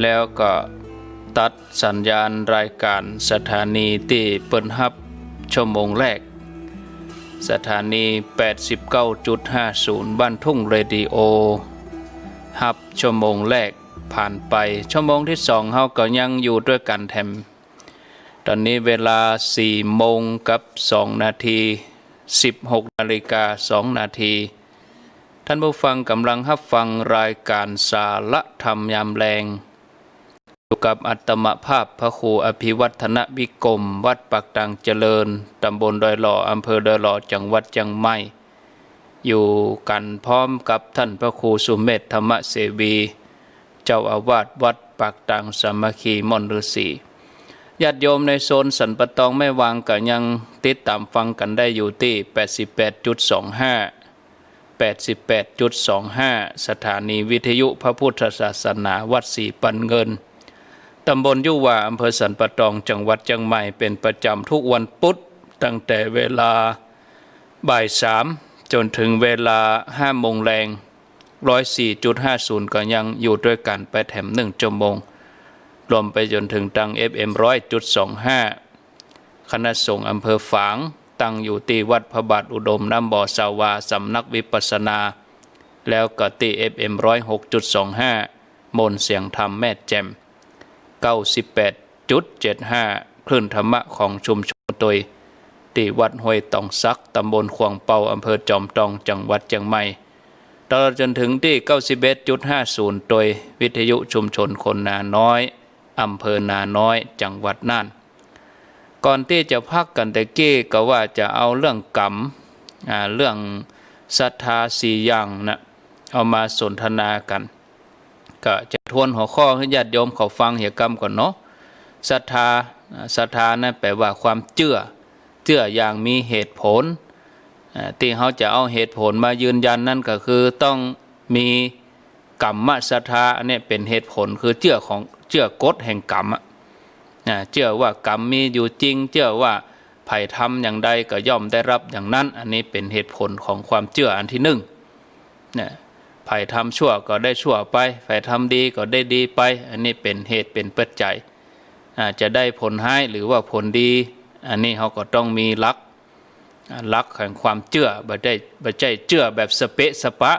แล้วก็ตัดสัญญาณรายการสถานีที่เปิ้นฮับชั่วโมงแรกสถานี 89.50 บ้านทุ่งเรดิโอฮับชั่วโมงแรกผ่านไปชั่วโมงที่2เฮาก็ยังอยู่ด้วยกันแถมตอนนี้เวลา 4 โมงกับ2นาที16นาฬิกา2นาทีท่านผู้ฟังกำลังรับฟังรายการสาระธรรมยามแลงอยู่กับอัตมภาพพระครูอภิวัฒนวิกรมวัดปักตังเจริญตำบลดอยหล่ออำเภอดอยหล่อจังหวัดเชียงใหม่อยู่กันพร้อมกับท่านพระครูสุเมธธรรมเสวีเจ้าอาวาสวัดปักตังสามัคคีม่อนฤาษีญาติโยมในโซนสันปะตองแม่วางก็ยังติดตามฟังกันได้อยู่ที่ 88.25 สถานีวิทยุพระพุทธศาสนาวัดศรีปันเงินตำบลยุวาอำเภอสันปะตองจังหวัดเชียงใหม่เป็นประจำทุกวันพุธตั้งแต่เวลาบ่าย3จนถึงเวลา5 โมงแรง 104.50 ก็ยังอยู่ด้วยกันไปแถม1 ชั่วโมงรวมไปจนถึงตัง FM 100.25 คณะสงฆ์อำเภอฝางตั้งอยู่ที่วัดพระบาทอุดมน้ำบ่อสาวาสำนักวิปัสสนาแล้วก็ที่ FM 106.25 มนเสียงธรรมแม่แจ่ม 98.75 คลื่นธรรมะของชุมชนตยที่วัดห้วยตองซักตำบลขวางเปาอำเภอจอมทองจังหวัดเชียงใหม่ตลอดจนถึงที่ 91.50 โดยวิทยุชุมชนคนนาน้อยอำเภอนาน้อยจังหวัดน่านก่อนที่จะพักกันแต่กี้ก็ว่าจะเอาเรื่องกรรมเรื่องศรัทธา4อย่างนะเอามาสนทนากันก็จะทวนหัวข้อให้ญาติโยมเขาฟังเหตุกรรมก่อนเนาะศรัทธานั่นแปลว่าความเชื่ออย่างมีเหตุผลที่เขาจะเอาเหตุผลมายืนยันนั่นก็คือต้องมีกรรมศรัทธาอันนี้เป็นเหตุผลคือเชื่อกฎแห่งกรรมเชื่อว่ากรรมมีอยู่จริงเชื่อว่าไผ่ทำอย่างใดก็ย่อมได้รับอย่างนั้นอันนี้เป็นเหตุผลของความเชื่ออันที่1ไผ่ทำชั่วก็ได้ชั่วไปไผ่ทำดีก็ได้ดีไปอันนี้เป็นเหตุเป็นปัจจัยจะได้ผลให้หรือว่าผลดีอันนี้เขาก็ต้องมีหลักแห่งความเชื่อบ่ได้เชื่อแบบสเปะสปะ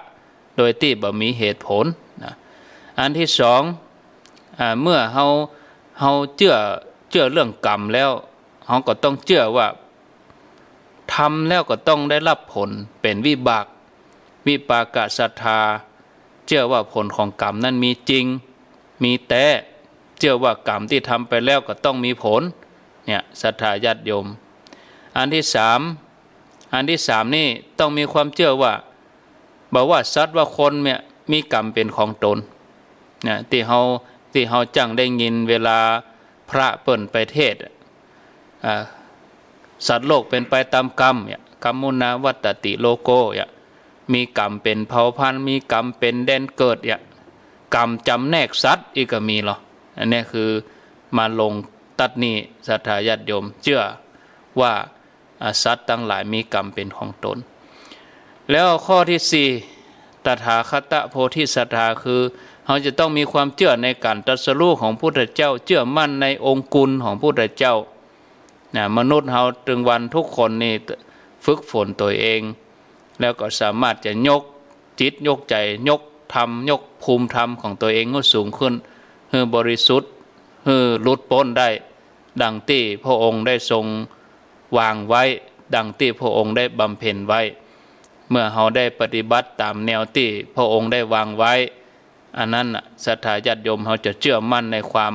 โดยที่บ่มีเหตุผลอันที่2เมื่อเขาเชื่อเรื่องกรรมแล้วเขาก็ต้องเชื่อว่าทำแล้วก็ต้องได้รับผลเป็นวิปากศรัทธาเชื่อว่าผลของกรรมนั้นมีจริงมีแต่เชื่อว่ากรรมที่ทำไปแล้วก็ต้องมีผลเนี่ยศรัทธาญาติโยมอันที่3นี่ต้องมีความเชื่อว่าบอกว่าสัตว์ว่าคนเนี่ยมีกรรมเป็นของตนเนี่ยที่เขาจังได้ยินเวลาพระเปิ่นไปเทศสัตว์โลกเป็นไปตามกรรมเนี่ยกัมมุนาวัตติโลโกเนี่ยมีกรรมเป็นเผ่าพันธุ์มีกรรมเป็นแดนเกิดเนี่ยกรรมจำแนกสัตว์อีกก็มีหรออันนี้คือมาลงตัดนี้ศรัทธาญาติโยมเชื่อว่าสัตว์ทั้งหลายมีกรรมเป็นของตนแล้วข้อที่4ตถาคตโพธิศรัทธาคือเขาจะต้องมีความเชื่อในการตรัสรู้ของพุทธเจ้าเชื่อมั่นในองค์กุลของพุทธเจ้ามนุษย์เราถึงวันทุกคนนี่ฝึกฝนตัวเองแล้วก็สามารถจะยกจิตยกใจยกธรรมยกภูมิธรรมของตัวเองให้สูงขึ้นให้บริสุทธิ์ให้หลุดพ้นได้ดังที่พระองค์ได้ทรงวางไว้ดังที่พระองค์ได้บำเพ็ญไว้เมื่อเราได้ปฏิบัติตามแนวที่พระองค์ได้วางไว้อันนั้นศรัทธาญาติโยมเขาจะเชื่อมั่นในความ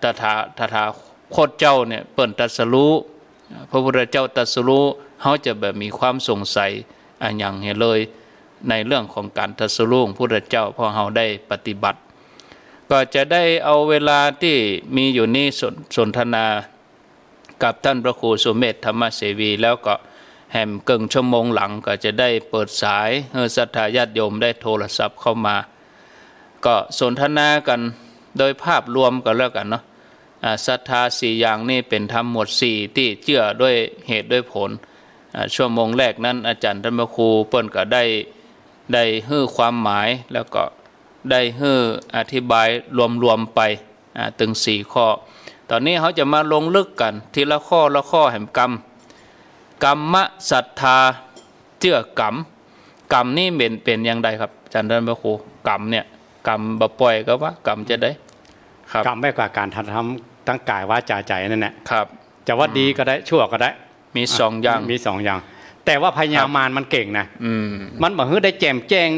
ตถาคตเจ้าเนี่ยเปิ่นตรัสรู้พระพุทธเจ้าตรัสรู้เขาจะแบบมีความสงสัยอย่างเห็นเลยในเรื่องของการตรัสรู้ของพระพุทธเจ้าพอเขาได้ปฏิบัติก็จะได้เอาเวลาที่มีอยู่นี้สนทนากับท่านพระครูสุเมธธรรมเสวีแล้วก็แหมเกินชั่วโมงหลังก็จะได้เปิดสายให้ศรัทธาญาติโยมได้โทรศัพท์เข้ามาก็สนทนากันโดยภาพรวมกันแล้วกันเนาะศรัทธา4อย่างนี้เป็นธรรมหมวด4ที่เชื่อด้วยเหตุด้วยผลชั่วโมงแรกนั้นอาจารย์ท่านพระครูเปิ้นก็ได้ให้ความหมายแล้วก็ ได้ให้อธิบายรวมๆไปถึง4ข้อตอนนี้เขาจะมาลงลึกกันทีละข้อละข้อแห่งกรรมกรรมศรัทธาเชื่อกรรมกรรมนี่เป็นอย่างไรครับอาจารย์ท่านพระครูกรรมเนี่ยกรรมบ่ปล่อยก็ว่ากรรมจะได้ครับกรรมไม่กว่าการทำตั้งกายวาจาใจนั่นแหละครับจะว่าดีก็ได้ชั่วก็ได้มี2อย่างแต่ว่าพญามารมันเก่งนะมันบอกได้แจมแจ้ง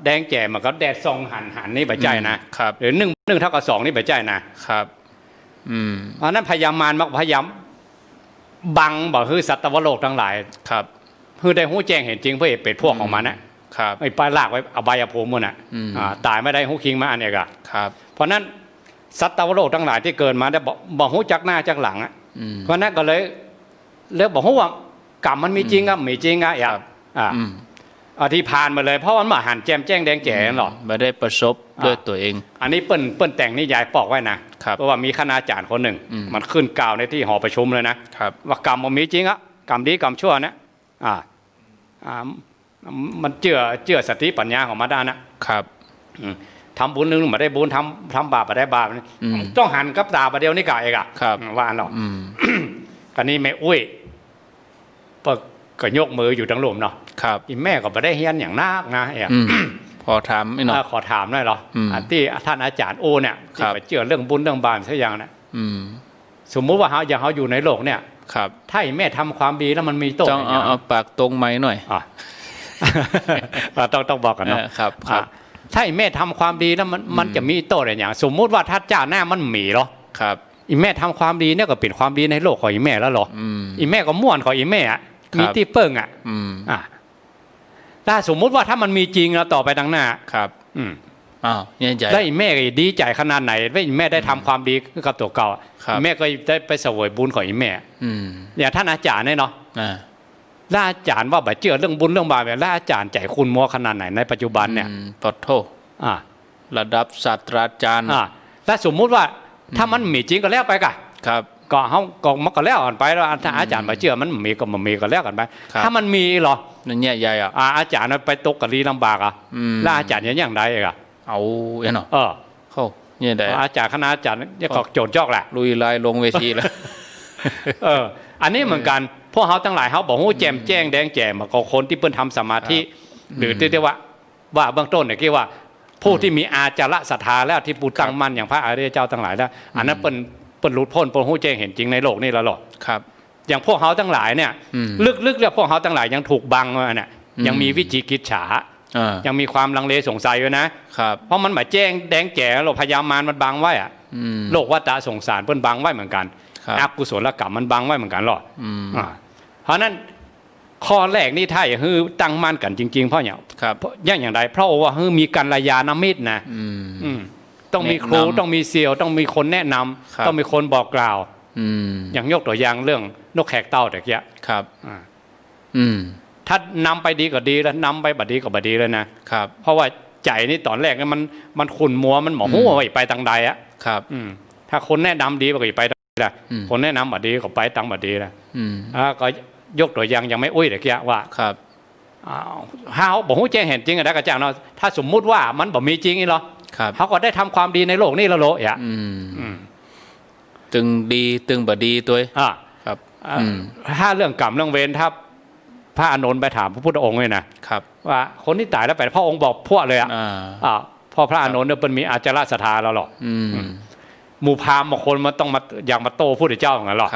แดงแจ่มมันก็แดดซองหันนี่ใบใจนะหรือ1เท่ากับ2นี่ใบใจนะครับเพราะนั้นพญามารมันพยายามบังบอกคือสัตวโลกทั้งหลายครับคือได้หู้แจ้งเห็นจริงเพื่อเป็นพวกของมันนะครับไอ้ปลาลากไว้อบายภูมิมันตายไม่ได้หู้คิงมาอันเนี้ยครับเพราะนั้นสัตวโลกทั้งหลายที่เกิดมาได้บอกหู้จักหน้าจักหลังเพราะนั้นก็เลยบอกหู้ว่ากรรมมันมีจริงอ่ะมีจริงอ่ะที่ผ่านมาเลยเพราะมันมาหันแจมแจ้งแดงแจ๋หรอไม่ได้ประสบด้วยตัวเองอันนี้เปิ้นแต่งนิยายปอกไว้นะเพราะว่ามีคณาจารย์คนหนึ่งมันขึ้นกล่าวในที่หอประชุมเลยนะว่ากรรมมันมีจริงอ่ะกรรมดีกรรมชั่วนะมันเจือสติปัญญาของมาด้านนะครับทำบุญนึงมาได้บุญทำบาปมาได้บาปต้องหันกับตาประเดียวนี่กะเองว่าหรอกกันนี้แม่อุ้ยก็ยกมืออยู่ทั้งหลุมเนาะอีแม่ก็ไม่ได้เฮียนอย่างนักนะขอถามไม่หน่อยขอถามหน่อยเหรอที่ท่านอาจารย์โอเนี่ยที่ไปเชื่อเรื่องบุญเรื่องบาปสักอย่างนะสมมุติว่าอย่างเขาอยู่ในโลกเนี่ยถ้าแม่ทำความดีแล้วมันมีโต้ต้องเอาปากตรงไหมหน่อยต้องบอกกันเนาะถ้าแม่ทำความดีแล้วมันจะมีโต้อะไรอย่างสมมุติว่าถ้าเจ้าหน้ามันหมีหรออีแม่ทำความดีเนี่ยก็เป็นความดีในโลกของอีแม่แล้วหรออีแม่ก็ม่วนของอีแม่มีที่เปิ้งถ้าสมมุติว่าถ้ามันมีจริงแล้วต่อไปดังหน้าได้แม่ก็ดีใจขนาดไหนว่าแม่ได้ทำความดีกับตัวเก่าแม่ก็ได้ไปเสวยบุญของอีแม่อย่างท่านอาจารย์เนี่ยเนาะล่าอาจารย์ว่าแบบเชื่อเรื่องบุญเรื่องบาปล่าอาจารย์ใจคุณมัวขนาดไหนในปัจจุบันเนี่ยปโทระดับศาสตราจารย์ถ้าสมมุติว่าถ้ามันมีจริงก็แล้วไปกันก็เขาก็มันก็แล้วกันไปแล้วถ้าอาจารย์มาเชื่อมันมีก็มันมีก็แล้วกันไปถ้ามันมีหรอนั่นเนี่ยใหญ่อาจารย์ไปตกกะลีลำบากแล้วอาจารย์อย่างใดเอาเนาะเข้าเนี่ยได้อาจารย์คณะอาจารย์เนี่ยก็โจรจอกแหละลุยลายลงเวทีแล้วอันนี้เหมือนกันพวกเขาทั้งหลายเขาบอกว่าแจมแจ้งแดงแจ่มก็คนที่เพิ่นทำสมาธิหรือที่เรียกว่าเบื้องต้นเนี่ยคิดว่าผู้ที่มีอาจาระศรัทธาแล้วที่ปูตั้งมั่นอย่างพระอริยเจ้าทั้งหลายแล้วอันนั้นเปิ้นหลุดพ้นเปิ้นหู้แจ้งเห็นจริงในโลกนี่แล้วหรออย่างพวกเขาทั้งหลายเนี่ยลึกๆแล้วพวกเขาทั้งหลายยังถูกบังว่าเนี่ยยังมีวิจิกิจฉายังมีความลังเลสงสัยอยู่นะเพราะมันหมายแจ้งแดงแจ๋โลกพยามารมันบังไว้โลกวัฏฏะสงสารเปิ้นบังไว้เหมือนกันอกุศลกรรมมันบังไว้เหมือนกันหรอเพราะนั้นข้อแรกนี่ถ้าอย่างคือตั้งมั่นกันจริงๆเพราะอย่างไรเพราะว่าคือมีกัลยาณมิตรนะต้องมีครูต้องมีเซียวต้องมีคนแนะนำต้องมีคนบอกกล่าวอย่างยกตัวอย่างเรื่องนกแขกเต่าแต่เกี้ยถ้านำไปดีก็ดีแล้วนำไปบัดดีก็บัดดีเลยนะเพราะว่าใจนี่ตอนแรกมันขุ่นมัวมันหมอหัวไปทางใดอะถ้าคนแนะนำดีก็ไปได้คนแนะนำบัดดีก็ไปทางบัดดีแล้วก็ยกตัวอย่างยังไม่อุ้ยแต่เกี้ยว่าเขาบอกหู้แจ้งเห็นจริงอะได้กระจ่างเนาะถ้าสมมุติว่ามันบอกมีจริงนี่หรอเขาก็ได้ทำความดีในโลกนี่แล้วโลอ่ะตึงดีตึงบดีตัวครับถ้าเรื่องกรรมเรื่องเวรถ้าพระอานนท์ไปถามพระพุทธองค์เลยนะว่าคนที่ตายแล้วไปพระองค์บอกพวกเลยพอพระอานนท์เนี่ยเป็นมีอาจาระศรัทธาแล้วหรอหมู่พราหมณ์บางคนมันต้องมาอยากมาโต้พระพุทธเจ้าอย่างนั้นหรอ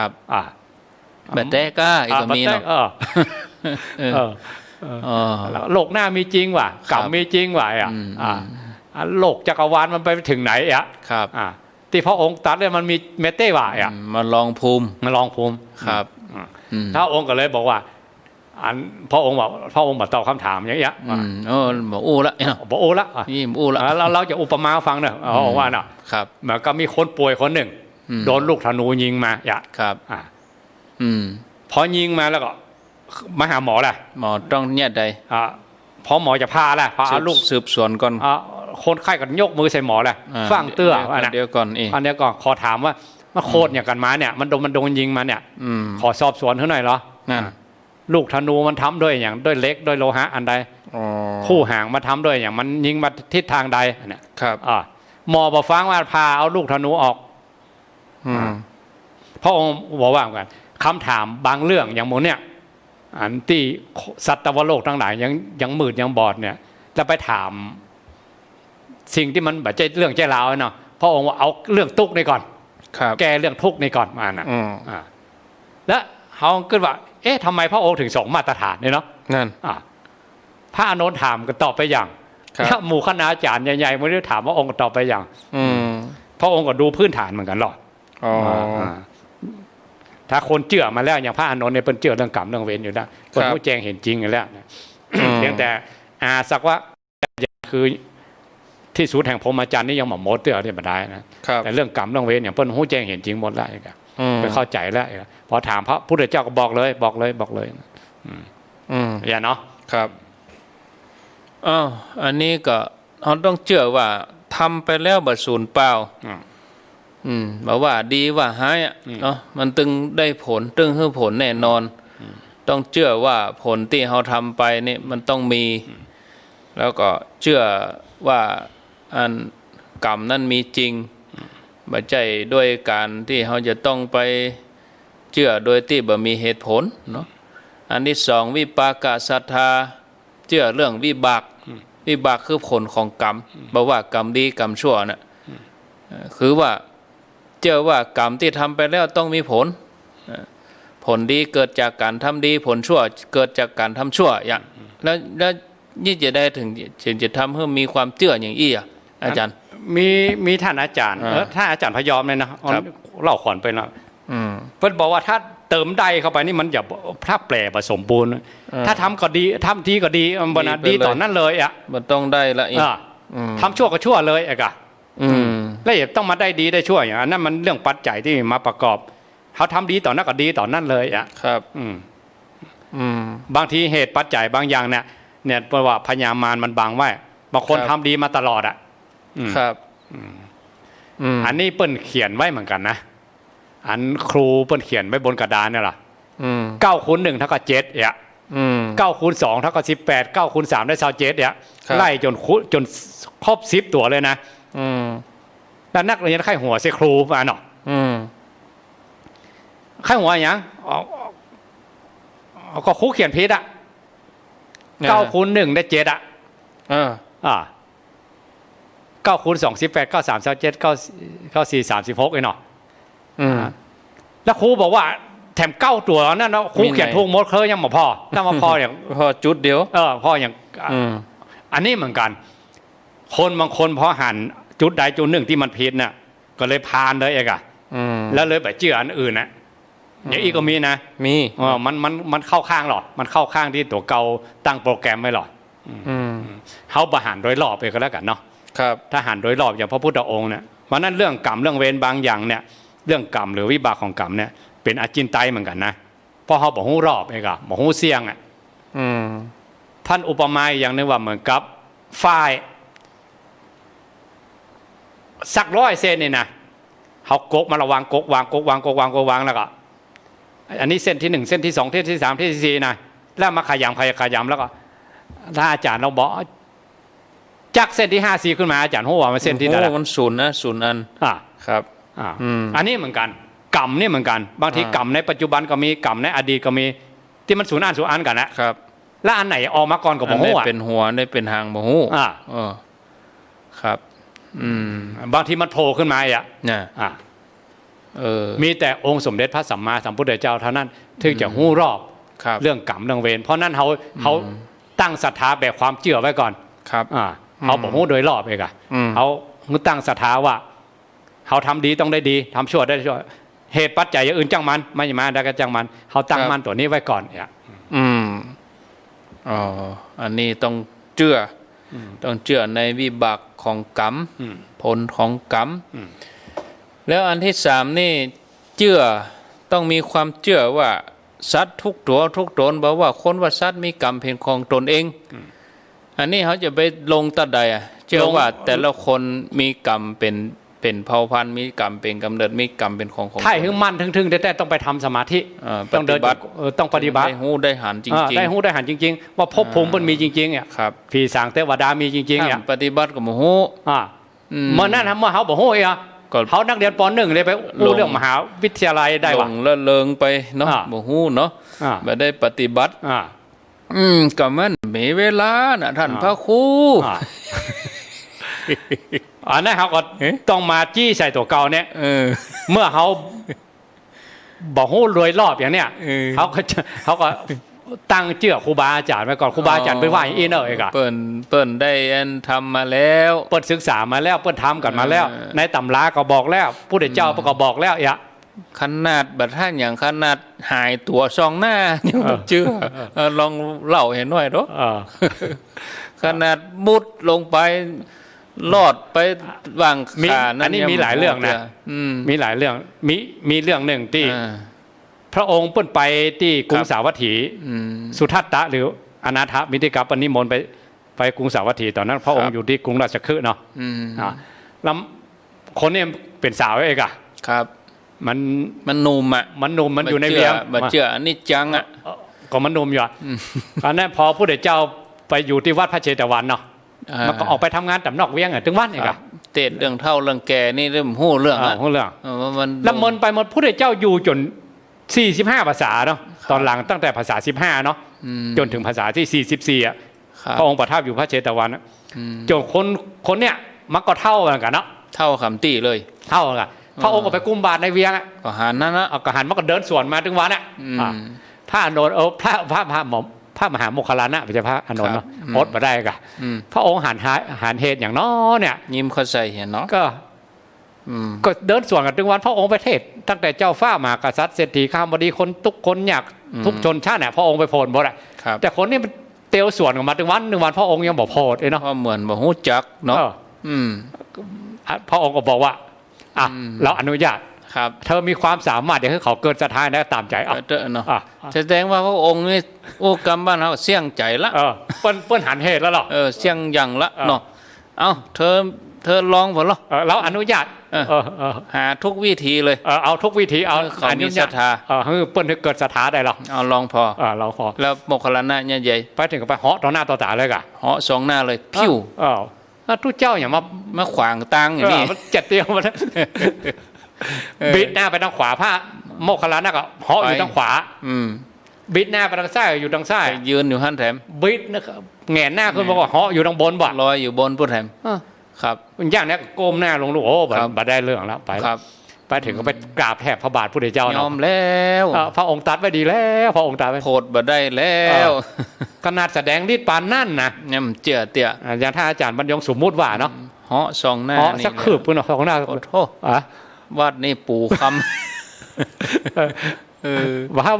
แบบแต่ก็อีกมีเนาะโลกหน้ามีจริงว่ะกรรมมีจริงว่ะโลกจักรวาลมันไปถึงไหนที่พระองค์ตัดเนี่ยมันมีเมตเตว่ะมันลองภูมิครับพระองค์ก็เลยบอกว่าพระองค์บอกตอบคำถามอย่างเงี้ยบอกอู้ละบอกอู้ละนี่อู้ละแล้วเราจะอุปมาฟังเนอะเอาว่าเนาะเหมือนก็มีคนป่วยคนหนึ่งโดนลูกธนูยิงมาพอยิงมาแล้วก็มาหาหมอแหละหมอต้องเนี่ยใดพอหมอจะพาแหละพาลูกสืบสวนก่อนคนไข้ก็ยกมือใส่หมอแหละฟังเตื้อเดี๋ยวก่อนอันนี้ก็ขอถามว่าโคตรอย่างกันมาเนี่ยมันโดนยิงมาเนี่ยขอสอบสวนเขาหน่อยเหรอลูกธนูมันทำด้วยอย่างด้วยเล็กด้วยโลหะอันใด อ๋อ คู่ห่างมาทำด้วยอย่างมันยิงมาทิศทางใดเนี่ย ครับ หมอบอกฟังว่าพาเอาลูกธนูออก อืม พระองค์บอกว่ากันคำถามบางเรื่องอย่างโมเนี่ยอันที่สัตวโลกทั้งหลายยังมืดยังบอดเนี่ยจะไปถามสิ่งที่มันแบบใจเรื่องใจราวเนาะพระองค์ว่าเอาเรื่องทุกข์นี่ก่อน ครับ แก้เรื่องทุกข์นี่ก่อนมานะ แล้วเขาคิดว่า เอ๊ะทำไมพระองค์ถึงสองมาตรฐานเนี่ยเนาะ นั่น พระอานนท์ถามก็ตอบไปอย่าง ครับ แล้วหมู่คณาจารย์ใหญ่ๆไม่ได้ถามว่าองค์ก็ตอบไปอย่าง อืม พระองค์ก็ดูพื้นฐานเหมือนกันหรอก อ๋อ ถ้าคนเชื่อมาแล้วอย่างพระอานนท์เนี่ยเป็นเชื่อเรื่องกรรมเรื่องเวรอยู่แล้วคนผู้แจ้งเห็นจริงอยู่แล้วนะเพียงแต่สักว่าคือที่สุดแห่งพรหมจรรย์นี่ยังหมดหมดเตื้อที่มาได้นะครับ แต่เรื่องกรรมเรื่องเวรอย่างเพิ่นผู้แจ้งเห็นจริงหมดแล้วไปเข้าใจแล้วพอถามพระพุทธเจ้าก็บอกเลยอย่าเนาะ ครับอ้าวอันนี้ก็เราต้องเชื่อว่าทำไปแล้วบัดสูญเปล่าบอกว่าดีว่าหายเนาะมันตึงได้ผลตึงให้ผลแน่นอน ต้องเชื่อว่าผลที่เราทำไปนี่มันต้องมี แล้วก็เชื่อว่าอันกรรมนั้นมีจริงบ่ใช่ด้วยการที่เราจะต้องไปเชื่อโดยที่บ่มีเหตุผลเนาะอันที่สองวิปากศรัทธาเชื่อเรื่องวิบากคือผลของกรรมบอกว่ากรรมดีกรรมชั่วน่ะคือว่าเชื่อว่ากรรมที่ทำไปแล้วต้องมีผลดีเกิดจากการทำดีผลชั่วเกิดจากการทำชั่วอย่างแล้วนี่จะได้ถึงจะทำให้มีความเชื่ออย่างอี้อาจารย์มีท่านอาจารย์ท่านอาจารย์พยอมเลยนะเล่าขอนไปแล้วเพิ่นบอกว่าถ้าเติมได้เข้าไปนี่มันอย่าถ้าแปลผสมบูรณ์ถ้าทำก็ดีทำดีก็ดีบนาดีต่อนั่นเลยมันต้องได้ละอีกทำชั่วก็ชั่วเลยแล้วอย่าต้องมาได้ดีได้ชั่วอย่างนั้นมันเรื่องปัจจัยที่มาประกอบเขาทำดีต่อนั่นก็ดีต่อนั่นเลยครับบางทีเหตุปัจจัยบางอย่างเนี่ยเพราะว่าพญามารมันบังไว้บางคนทำดีมาตลอดครับอันนี้เปิ้นเขียนไว้เหมือนกันนะอันครูเปิ้นเขียนไว้บนกระดานเนี่ยล่ะ9 คูณ 1 เท่ากับ 79 คูณ 2 เท่ากับ 18 9 คูณ 3 ได้27ไล่จนครบ10ตัวเลยนะแล้วนักเรียนไข้หัวเสครูมาเนาะไข้หัวอย่างก็ครูเขียนผิด9 คูณ 1 ได้79 คูณ 2 18 9 3 27 9 4 36ไอ้เนาะแล้วครูบอกว่าแถม9 ตัวนั่นนะครูเขียนถูกหมดเคยยังไม่พอถ้ามาพออย่างพอจุดเดียวพออย่างอันนี้เหมือนกันคนบางคนพอหันจุดใดจุดหนึ่งที่มันผิดน่ะก็เลยพานเลยแล้วเลยไปเชื่ออันอื่นนะอย่างอีกก็มีนะมีมันเข้าข้างหรอมันเข้าข้างที่ตัวเก่าตั้งโปรแกรมไว้หรอเขาบริหารโดยรอบไปก็แล้วกันเนาะครับถ้าหันโดยรอบอย่างพระพุทธองค์เนี่ยเพราะนั้นเรื่องกรรมเรื่องเวรบางอย่างเนี่ยเรื่องกรรมหรือวิบากของกรรมเนี่ยเป็นอจินไตยเหมือนกันนะเพราะเขาบอกหูรอบเองอะบอกหูเสี่ยงท่านอุปมาอย่างนึงว่าเหมือนกับฝ้ายสัก100 เซนนี่นะเขากกมาระวังกกวางแล้วก็อันนี้เส้นที่1เส้นที่2เส้นที่3เส้นที่4นะแล้วมาขยำแล้วก็ถ้าอาจารย์เราบอกจักเส้นที่5 4ขึ้นมาอาจารย์หัวมันเส้นที่ไหนมันศูนย์นะศูนย์อันครับอันนี้เหมือนกันกรรมนี่เหมือนกันบางทีกรรมในปัจจุบันก็มีกรรมในอดีตก็มีที่มันศูนย์อันกันนะครับแล้วอันไหนออกมาก่อนกับบ่ฮู้เป็นหัวได้เป็นหางบ่ฮู้ครับบางทีมันโผล่ขึ้นมามีแต่องค์สมเด็จพระสัมมาสัมพุทธเจ้าเท่านั้นถึงจะฮู้รอบเรื่องกรรมเรื่องเวรเพราะนั้นเขาตั้งศรัทธาแบบความเชื่อไว้ก่อนครับเขาบอกฮู้โดยรอบเองเขาตั้งศรัทธาว่าเขาทำดีต้องได้ดีทำชั่วได้ชั่วเหตุปัจจัยอย่างอื่นจังมันไม่มาได้ก็จังมันเขาตั้งมั่นตัวนี้ไว้ก่อนอันนี้ต้องเชื่อในวิบากของกรรมผลของกรรมแล้วอันที่3นี่เชื่อต้องมีความเชื่อว่าสัตว์ทุกตัวทุกตนบอกว่าคนว่าสัตว์มีกรรมเป็นของตนเองอันนี้เขาจะไปลงตัดใดเชื่อว่าแต่ละคนมีกรรมเป็น เป็นเผ่าพันธุ์มีกรรมเป็นกำเนิดมีกรรมเป็นของถ้าให้มันถึงแต่ต้องไปทำสมาธิต้องเดินต้องปฏิบัติได้หู้ได้หันจริงๆได้หู้ได้หันจริงๆว่าภพภูมิมันมีจริงๆเนี่ยครับผีสางเทวดามีจริงๆเนี่ยปฏิบัติก็บ่ฮู้เมื่อนั้นเมื่อเขาบ่ฮู้อ่ะเขานักเรียนป .1 เลยไปอู้เรื่องมหาวิทยาลัยได้ว่าลงละเลิงไปเนาะบ่ฮู้เนาะบ่ได้ปฏิบัติก็มันมีเวลาน่ะท่านพระครูอันนั้นเขาก็ต้องมาจี้ใส่ตัวเก่าเนี่ยเมื่อเขาบอกฮู้รวยรอบอย่างเนี้ยเขาก็ตั้งเจือครูบาอาจารย์ไว้ก่อนครูบาอาจารย์ไปว่าอีเนอร์เองอะเปิ้นได้ทำมาแล้วเปิ้นศึกษามาแล้วเปิ้นทำกันมาแล้วในตำราก็บอกแล้วผู้เจ้าก็บอกแล้วอย่าขนาดบัดท่านอย่างขนาดหายตัวซองหน้ายังบ่เชื่อลองเล่าให้หน่อยเนาะขนาดมุดลงไปลอดไปวางขาอันนี้มีหลายเรื่องนะมีหลายเรื่องมีเรื่องหนึ่งที่พระองค์เปิ้นไปที่กรุงสาวัตถีสุทัตตะหรืออนาถมิติกาปนิมนต์ไปกรุงสาวัตถีตอนนั้นพระองค์อยู่ที่กรุงราชคฤห์เนาะแล้วคนนี้เป็นสาวเองอะครับมันนุ่มอ่ะมันนุ่มมันอยู่ในเวียงมาเชื่ออันนี้จังอ่ะก็มันนุ่มอยู่อันนั้นพอผู้เจ้าไปอยู่ที่วัดพระเชตวันเนาะมันก็ออกไปทำงานแต่นอกเวียงอ่ะถึงวันเองอะเตะเรื่องเท่าเรื่องแก่นี่เริ่มหู้เรื่องหู้เรื่องแล้วมันไปหมดผู้เจ้าอยู่จน45ภาษาเนาะตอนหลังตั้งแต่ภาษา15เนาะจนถึงภาษาที่44อ่ะพระองค์ประทับอยู่พระเชตวันจนคนเนี้ยมันก็เท่ากันเนาะเท่าคำตี้เลยเท่ากันพระองค์ก็ไปกุมบาตรในเวียงอ่ะก็หันนั่นนะก็หันมันก็เดินสวนมาถึงวันอ่ะพระอานนท์พระมหาโมคคัลลานะไม่ใช่พระอานนท์เนาะอดมาได้กะพระองค์หันเหตุอย่างน้อเนี่ยยิ้มเข้าใจเห็นเนาะก็เดินสวนกันถึงวันพระองค์ไปเทศตั้งแต่เจ้าฟ้ามากษัตริย์เศรษฐีข้ามบดีคนทุกคนอยากทุกชนชาติเนี่ยพระองค์ไปโพลหมดอ่ะแต่คนนี้มันเตียวสวนกันมาถึงวันพระองค์ยังบอกโพลเนาะเหมือนบอกหูจักเนาะพระองค์ก็บอกว่าเราอนุญาตครับเธอมีความสามารถเดี๋ยวให้เขาเกินศรัทธาได้ตามใจเนาะแสดงว่าพระองค์นี่โอ้กรรมบ้านเขาเสี่ยงใจละเปิ้นหันเหตุแล้วหรอเสี่ยงยังละเนาะเอาเธอลองผลหรอเราอนุญาตหาทุกวิธีเลยเอาทุกวิธีเอาอนุญาตให้เปิ้นเกิดศรัทธาได้หรอเอาลองพอเราพอแล้วโมคคัลลานะใหญ่ไปถึงก็ไปเหาะต่อหน้าต่อตาเลยกะเหาะสองหน้าเลยพิ้วทุกเจ้าอย่ามาขวางตังอย่างนี้จัดเตียวมาบิดหน้าไปทางขวาพระโมคคัลลานะก็เหาะอยู่ทางขวาบิดหน้าไปทางซ้ายอยู่ทางซ้ายยืนอยู่หันแถมบิดนะครับแงนหน้าขึ้นบอกว่าเหาะอยู่ทางบนบ่ลอยอยู่บนพุทธแถมครับอย่างนี้โกมหน้าลงลูกโอ้บัดได้เรื่องแล้วไปไปถึงก็ไปกราบแทบพระบาทพุทธเจ้ายอมแล้วพระองค์ตัดไว้ดีแล้วพระองค์ตัดไว้โพดบัดได้แล้วขนาดแสดงฤทธิ์ปานนั่นนะเนี่ยเจี๋ยเตี้ยอย่างท่านอาจารย์บรรยงสมมุติว่าเนาะเหาะสองหน้านี่สักคืบปืนสองหน้าโอ้โหวัดนี่ปู่คำ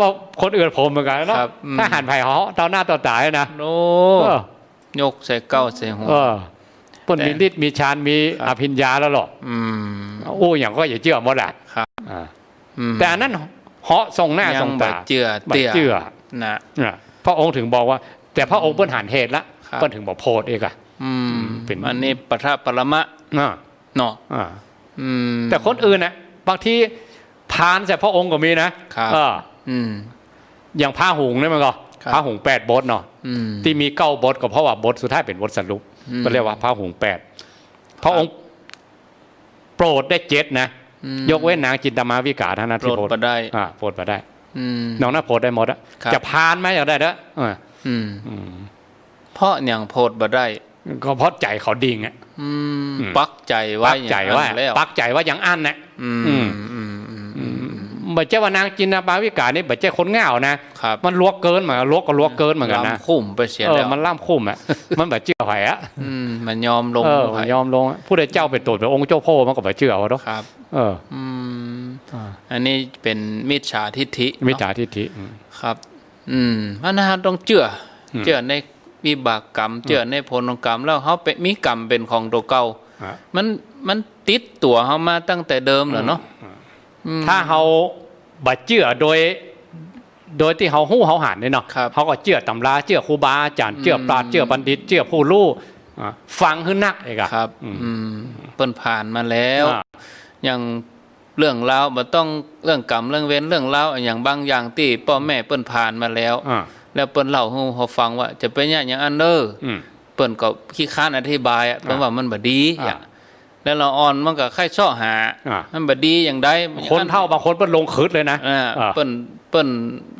ว่าคนอื่นผมเหมือนกันเนาะถ้าหันไผ่เหาะต่อหน้าต่อตานะโน้ยกใส่เก้าใส่หัวเปิ้นมีฤทธิ์มีฌานมีอภิญญาแล้วหรอโอ้อย่างก็อย่าเชื่อหมดอ่ะแต่อันนั้นเหาะทรงหน้าทรงตาเชื่อเตี้ยนะพระองค์ถึงบอกว่าแต่พระองค์เปิ้นหันเหตุละเปิ้นถึงบอกโพดเองอ่ะเป็นอันนี้ปะทะปรมะเนาะแต่คนอื่นน่ะบางทีพานแต่พระองค์ก็มีนะอย่างพระหุงนี่มันก็พระหุง8 บทเนาะที่มี9 บทก็เพราะว่าบทสุดท้ายเป็นบทสรุปก็เรียกว่าพระหุง8พระองค์โปรดได้7นะยกเว้นนางจินตมาวิกาเท่านั้นที่โปรดได้โปรดมาได้น้องน่าโปรดได้หมดอะจะพานไหมอยากได้เด้อเพราะอย่างโปรดมาได้ก็เพราะใจเขาดิ่งอ่ะปักใจว่าปักใจว่าอย่างอันน่ะบัจเจว่านางจินตมาวิกานี่บัจเจคนง่าวนะมันลวกเกินเหมือนลวกก็ลวกเกินเหมือนกันนะล่ำคุ้มไปเสียแล้วมันล่ำคุ้มอ่ะมันบัจเจหอยอ่ะมันยอมลงยอมลงผู้ใดเจ้าเป็นตัวเป็นองค์เจ้าพ่อมันก็บัจเจเอาเนาะครับอันนี้เป็นมิจฉาทิฏฐิครับอันนั้นต้องเชื่อในวิบากกรรมเชื่อในผลของกรรมแล้วเขาเป็นมีกรรมเป็นของตัวเก่ามันติดตัวเขามาตั้งแต่เดิมเหรอเนาะถ้าเขาบัดเจือโดยที่เขาหู้เขาหันเนี่ยเนาะเขาก็เจือตำราเจือครูบาอาจารย์เจือปราชญ์เจือบัณฑิตเจือผู้รู้ ฟังขึ้นนักเอกอะครับเปิ้นผ่านมาแล้วอย่างเรื่องราวบ่ต้องเรื่องกรรมเรื่องเวรเรื่องราวอย่างบางอย่างที่พ่อแม่เปิ้นผ่านมาแล้วแล้วเปิ้นเล่าให้เฮาฟังว่าจะเป็นอย่างอันเด้อเปิ้นก็ขี้ค้านอธิบายเปิ้นว่ามันบ่ดีแล้วเราอ่อนมันก็ค่อยซ้อหามันบ่ดีอย่างใดคนเฒ่าบางคนเปิ้นลงคืดเลยนะเปิ้น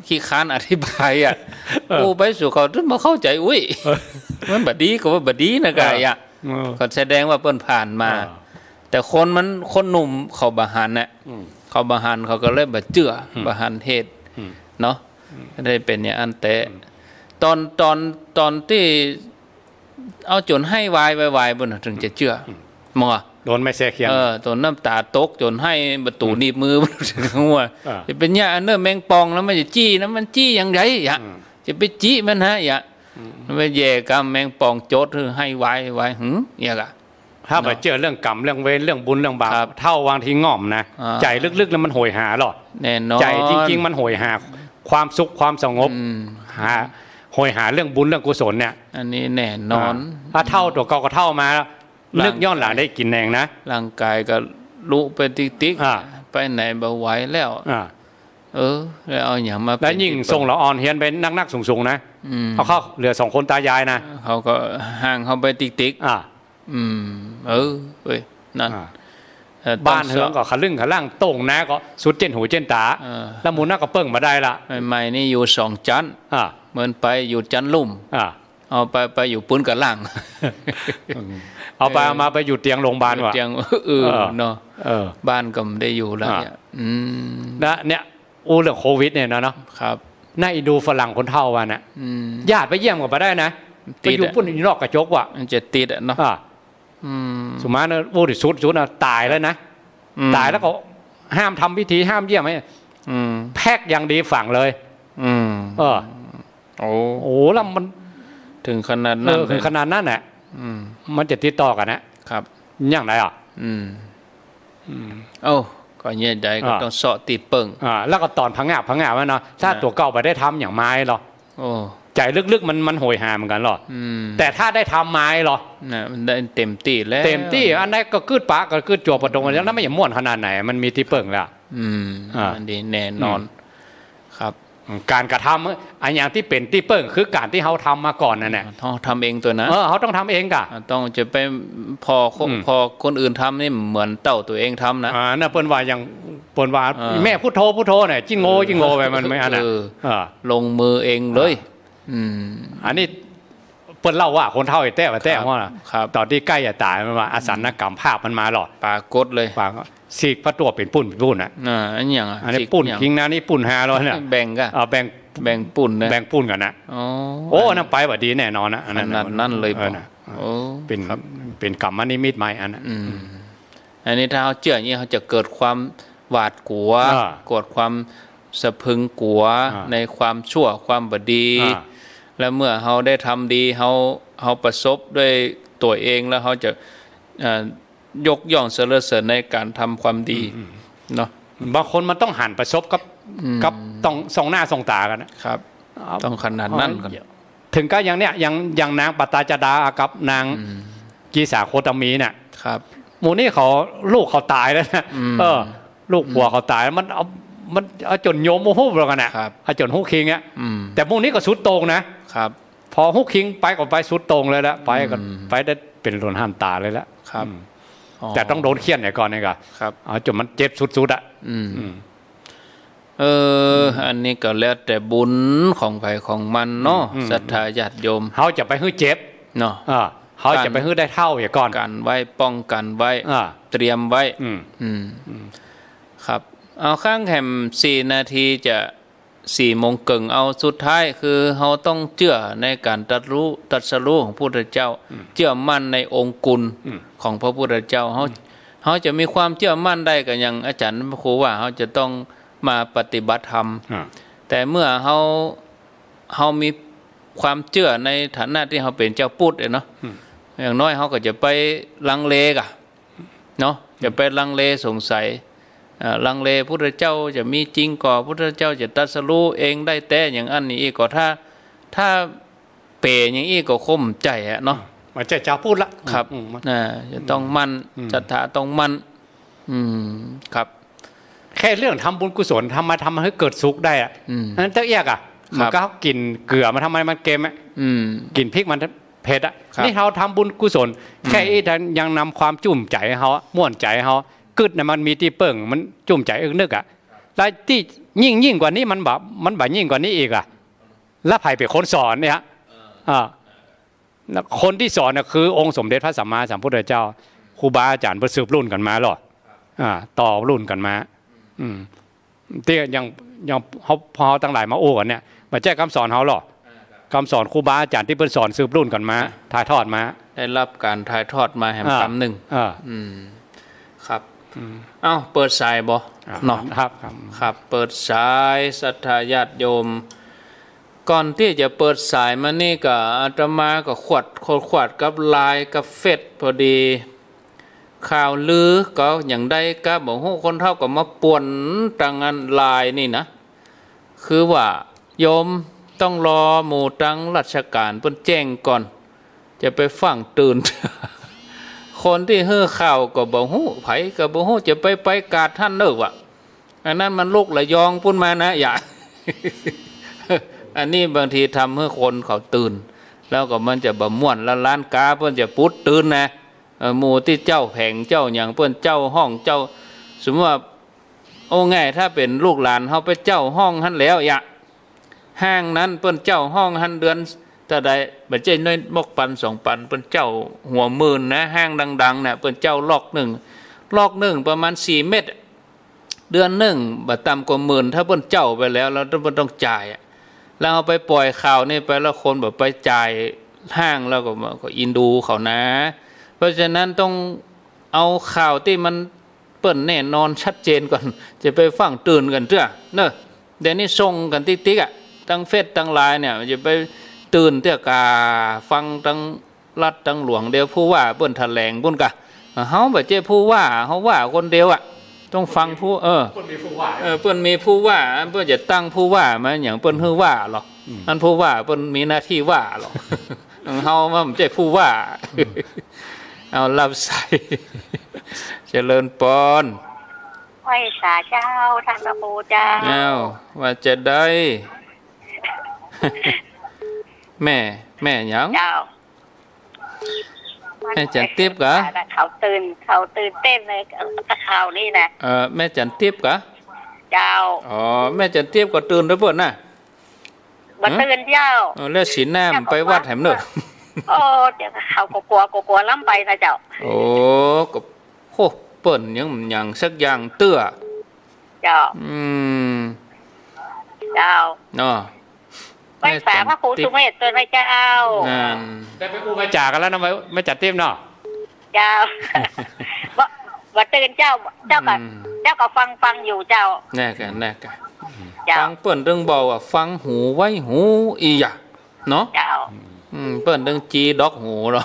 ขี้ค้านอธิบายโอ้ไปสู่เขาบ่เข้าใจอุ้ยมันบ่ดีก็ว่าบ่ดีนะกายก็แสดงว่าเปิ้นผ่านมาแต่คนหนุ่มเขาบ่หันน่ะเขาบ่หันเขาก็เลยบ่เชื่อบ่หันเทศเนาะได้เป็นอย่างอันแต่ตอนที่เอาจนให้วายบ่นถึงจะเชื่อหมอโดนไม่แซ่เขียนจนน้ำตาตกจนให้ประตูหนีบมือถึงหัวจะเป็นอย่างอันเนอแมงปองแล้วมันจะจี้นะมันจี้อย่างไรจะไปจี้มันฮะไปแย่กรรมแมงปองโจดให้วายอย่างกะถ้าไปเจอเรื่องกรรมเรื่องเวรเรื่องบุญเรื่องบาปเท่าวางทีง่อมนะใจลึกๆแล้วมันโหยหาหรอแน่นอนใจจริงๆมันโหยหาความสุขความสงบโหยหาเรื่องบุญเรื่องกุศลเนี่ยอันนี้แน่นอนถ้าเท่าตัวเก่าก็เท่ามานึกย้อนหลังได้กินแรงนะร่างกายก็ลุไปติ๊กไปไหนบ่ไหวแล้วแล้วเอาอย่างมาแล้วยิ่งส่งละอ่อนเฮียนไปนักสูงๆนะเอาเข้าเหลือ2คนตายายนะเขาก็ห่างเขาไปติ๊กเว้ยนั่นบ้านเฮืองก็ขลึ่งขล่างโต่งนะก็สุดเจนหูเจนตาแล้วมูนักก็เปิ้งมาได้ละใหม่นี่อยู่2จันเหมือนไปอยู่จันลุ่มเอาไปอยู่ปืนกับล่างเอาไปมาไปอยู่เตียงโรงพยาบาลว่ะเตียงเนาะบ้านก็ไม่ได้อยู่แล้วเนี่ยเรื่องโควิดเนี่ยเนาะครับน่าดูฝรั่งคนเฒ่าว่ะน่ะญาติไปเยี่ยมก็ไปได้นะไปอยู่ปุ่นอยู่นอกกระจกว่ะมันจะติดเนาะสมมตินะโอ้ดิสุดนะตายแล้วนะตายแล้วก็ห้ามทำพิธีห้ามเยี่ยมไหมแพกอย่างดีฝังเลยโอ้แล้วมันถึงขนาดนั้นถึงขนาดนั้นแหละมันจะติดต่อกันนะครับอย่างไรก็เงี้ยใจก็ต้องเสาะตีเปิงแล้วก็ตอนพังงาบเนาะถ้าตัวเก่าไปได้ทำอย่างไม้หรอใจลึกๆมันโหยหาเหมือนกันหรอแต่ถ้าได้ทำไม้หรอมันได้เต็มที่แล้วเต็มที่อันนั้นก็คืดปะก็คืดจั่วประตงแล้วนั้นไม่อย่างม่วนขนาดไหนมันมีที่เปิงแล้วอันนี้แน่นอนครับการกระทำอันอย่างที่เป็นที่เปิงคือการที่เขาทำมาก่อนนั่นแหละเขาทำเองตัวนะเขาต้องทำเองกะต้องจะไปพอคนอื่นทำนี่เหมือนเต่าตัวเองทำนะน่ะเปิ้นว่าอย่างเปิ้นว่าแม่พุทโธเนี่ยจิ้งโง่ไปมันไม่อันน่ะลงมือเองเลยอันนี้เปิ้นเล่าว่าคนเฒ่าไอ้แต้ว่าตอนที่ใกล้จะตายมันว่าอสัญกรรมภาพมันมาหลอดปรากฏเลยสีกพระตัวเป็นปุ่นอ่ะอันอย่างอันนี้ปุ่นจริงนะนี่ปุ่น500เนี่ยแบ่งก็แบ่งปุ่นนะแบ่งปุ่นกันนะโอ้นั่นไปว่าดีแน่นอนนะอันนั้นเลยเป็นกรรมนิมิตใหม่อันนั้นอันนี้ถ้าเขาเชื่ออย่างนี้เขาจะเกิดความหวาดกลัวเกิดความสะพึงกลัวในความชั่วความบดีแล้วเมื่อเขาได้ทำดีเขาประสบด้วยตัวเองแล้วเขาจะยกย่องสรรเสริญในการทำความดีเนาะบางคนมันต้องหันประสบกับต้องส่องหน้าส่องตากันนะครับต้องขนาดนั้นกันถึงก็อย่างเนี้ยอย่างนางปตาจดากับนางกีสาโคตมีเนี่ยครับหมู่นี่เขาลูกเขาตายแล้วนะลูกผัวเขาตายมันเอาจนโยมโมโหแล้วกันนะเอาจนฮุกคิงเนี่ยแต่หมู่นี้ก็สุดโต่งนะครับพอฮุกคิงไปก็ไปสุดโต่งเลยละไปก็ไปได้เป็นโดนห้ามตาเลยละครับแต่ต้องโดนเคี่ยนก่อนนี่ก็ครับจนมันเจ็บสุดๆอันนี้ก็แล้วแต่บุญของไผของมันเนาะศรัทธาญาติโยมเขาจะไปฮื้อเจ็บเนาะเขาจะไปฮื้อได้เท่าอย่างก่อนกันไว้ป้องกันไว้เตรียมไว้ครับเอาข้างแหม4 นาทีจะ4 โมงครึ่งเอาสุดท้ายคือเขาต้องเชื่อในการตรัสรู้ของพระพุทธเจ้าเชื่อมั่นในองค์กุลของพระพุทธเจ้าเขาจะมีความเชื่อมั่นได้ก็อย่างอาจารย์พระครูว่าเขาจะต้องมาปฏิบัติธรรมแต่เมื่อเขามีความเชื่อในฐานะที่เขาเป็นเจ้าพุทธเนาะอย่างน้อยเขาก็จะไปลังเลกะเนาะจะไปลังเลสงสัยลังเลพุทธเจ้าจะมีจริงก่อพุทธเจ้าจะตรัสรู้เองได้แต่อย่างอันนี้ก็ถ้าเปอย่างนี้ก็คมใจเนาะ มันจะพูดละ ครับจะต้องมั่นศรัทธาต้องมั่นครับแค่เรื่องทำบุญกุศลทำให้เกิดสุขได้อ่ะนั้นเจ๊ยกอ่ะมันก็กินเกลือมันทำไมมันเกมอ่ะกินพริกมันเผ็ดอ่ะนี่เราทำบุญกุศลแค่ยังนำความจุ่มใจเขาม่วนใจเขากึดเนี่ยมันมีที่เปิ่งมันจุ่มใจนึกอ่ะแล้วที่ยิ่งกว่านี้มันแบบยิ่งกว่านี้อีกอ่ะแล้วใครเป็นคนสอนเนี่ยคนที่สอนน่ะคือองค์สมเด็จพระสัมมาสัมพุทธเจ้าครูบาอาจารย์เพื่อสืบรุ่นกันมาหรอต่อรุ่นกันมาที่ยังพอตั้งหลายมาโอ้กันเนี่ยมาแจ้งคำสอนเขาหรอคำสอนครูบาอาจารย์ที่เพิ่นสอนสืบรุ่นกันมาถ่ายทอดมาได้รับการถ่ายทอดมาแห่งคำหนึ่งครับเปิดสายบ่เนาะครับเปิดสายศรัทธาญาติโยมก่อนที่จะเปิดสายมานี่ก็อาตมาก็ขวดกับไลน์กับเฟซพอดีข่าวลือก็อย่างใดก็บอกฮู้คนเท่ากับมาป่วนตังอันไลน์นี่นะคือว่าโยมต้องรอหมู่ตังราชการเพิ่นแจ้งก่อนจะไปฟังตื่น คนที่เฮือข่าวก็บอกฮู้ไผก็บอกฮู้จะไปกาดท่านเด้อว่ะอันนั้นมันลูกระยองพุ่นมานะอย่า อันนี้บางทีทำให้คนเขาตื่นแล้วก็มันจะบ่ม่วนละล้านกาเพิ่นจะปุดตื่นนะหมู่ที่เจ้าแผงเจ้าอย่างเพิ่นเจ้าห้องเจ้าสมมติว่าโอ้ง่ายถ้าเป็นลูกหลานเฮาไปเจ้าห้องหั่นแล้วอย่าห้างนั้นเพิ่นเจ้าห้องหั่นเดือนถ้าใดบ่ใช่น้อยมกปัน2ปันเพิ่นเจ้าหัวหมื่นนะห้างดังๆน่ะเพิ่นเจ้าล็อก1ประมาณ4เม็ดเดือนนึงบ่ต่ำกว่าหมื่นถ้าเพิ่นเจ้าไปแล้วเราต้องจ่ายแล้วเอาไปปล่อยข่าวนี่ไปแล้วคนแบบไปจ่ายห้างแล้วก็อินดูเขานะเพราะฉะนั้นต้องเอาข่าวที่มันเปิ้นแน่นอนชัดเจนก่อนจะไปฟังตื่นกันเถอะเนอะเดี๋ยวนี้ส่งกันติ๊กตั้งเฟซตั้งไลน์เนี่ยจะไปตื่นเถอะกาฟังตั้งรัฐตั้งหลวงเดียวผู้ว่าเปิ้นแถลงบุญกะเฮาบ่เจ้ผู้ว่าเฮาว่าคนเดียวต้องฟังผู้เปิ้นมีผู้ว่าเปิ้นมีผู้ว่าเปิ้นจะตั้งผู้ว่ามาอย่างเปิ้นฮือว่าหรอกอันผู้ว่าเปิ้นมีหน้าที่ว่าหรอกเฮามันบ่ใช่ผู้ว่าเอารับใส่เจริญปอนไหว้สาเจ้าท่านพระครูเจ้าว่าจะได้แม่หยังเจ้าแม่จันทิพย์กะเขาตื่นเต้นเลยกับข่าวนี่นะแม่จันทิพย์กะเจ้าแม่จันทิพย์ก็ตื่นแล้วเพิ่นน่ะบ่ตื่นเจ้าแล้วศีลน้ำไปวัดแหมเด้อเดี๋ยวเขากลัวล้ำไปนะเจ้าก็โหเปิ้นยังสักอย่างเตื้อเจ้าเจ้าเนาะไปฝากพระครูสุเมธตัวนะเจ้าได้ไปอุปจากันแล้วนะไม่จัดเต็มเนาะเจ้าบ่ตื่นเจ้าก็ฟังอยู่เจ้าแน่กันฟังเปิ้นเรื่องบอกว่าฟังหูไว้หูอีหยะเนาะเจ้าเปิ้นเรื่องจีดอกหูหรอ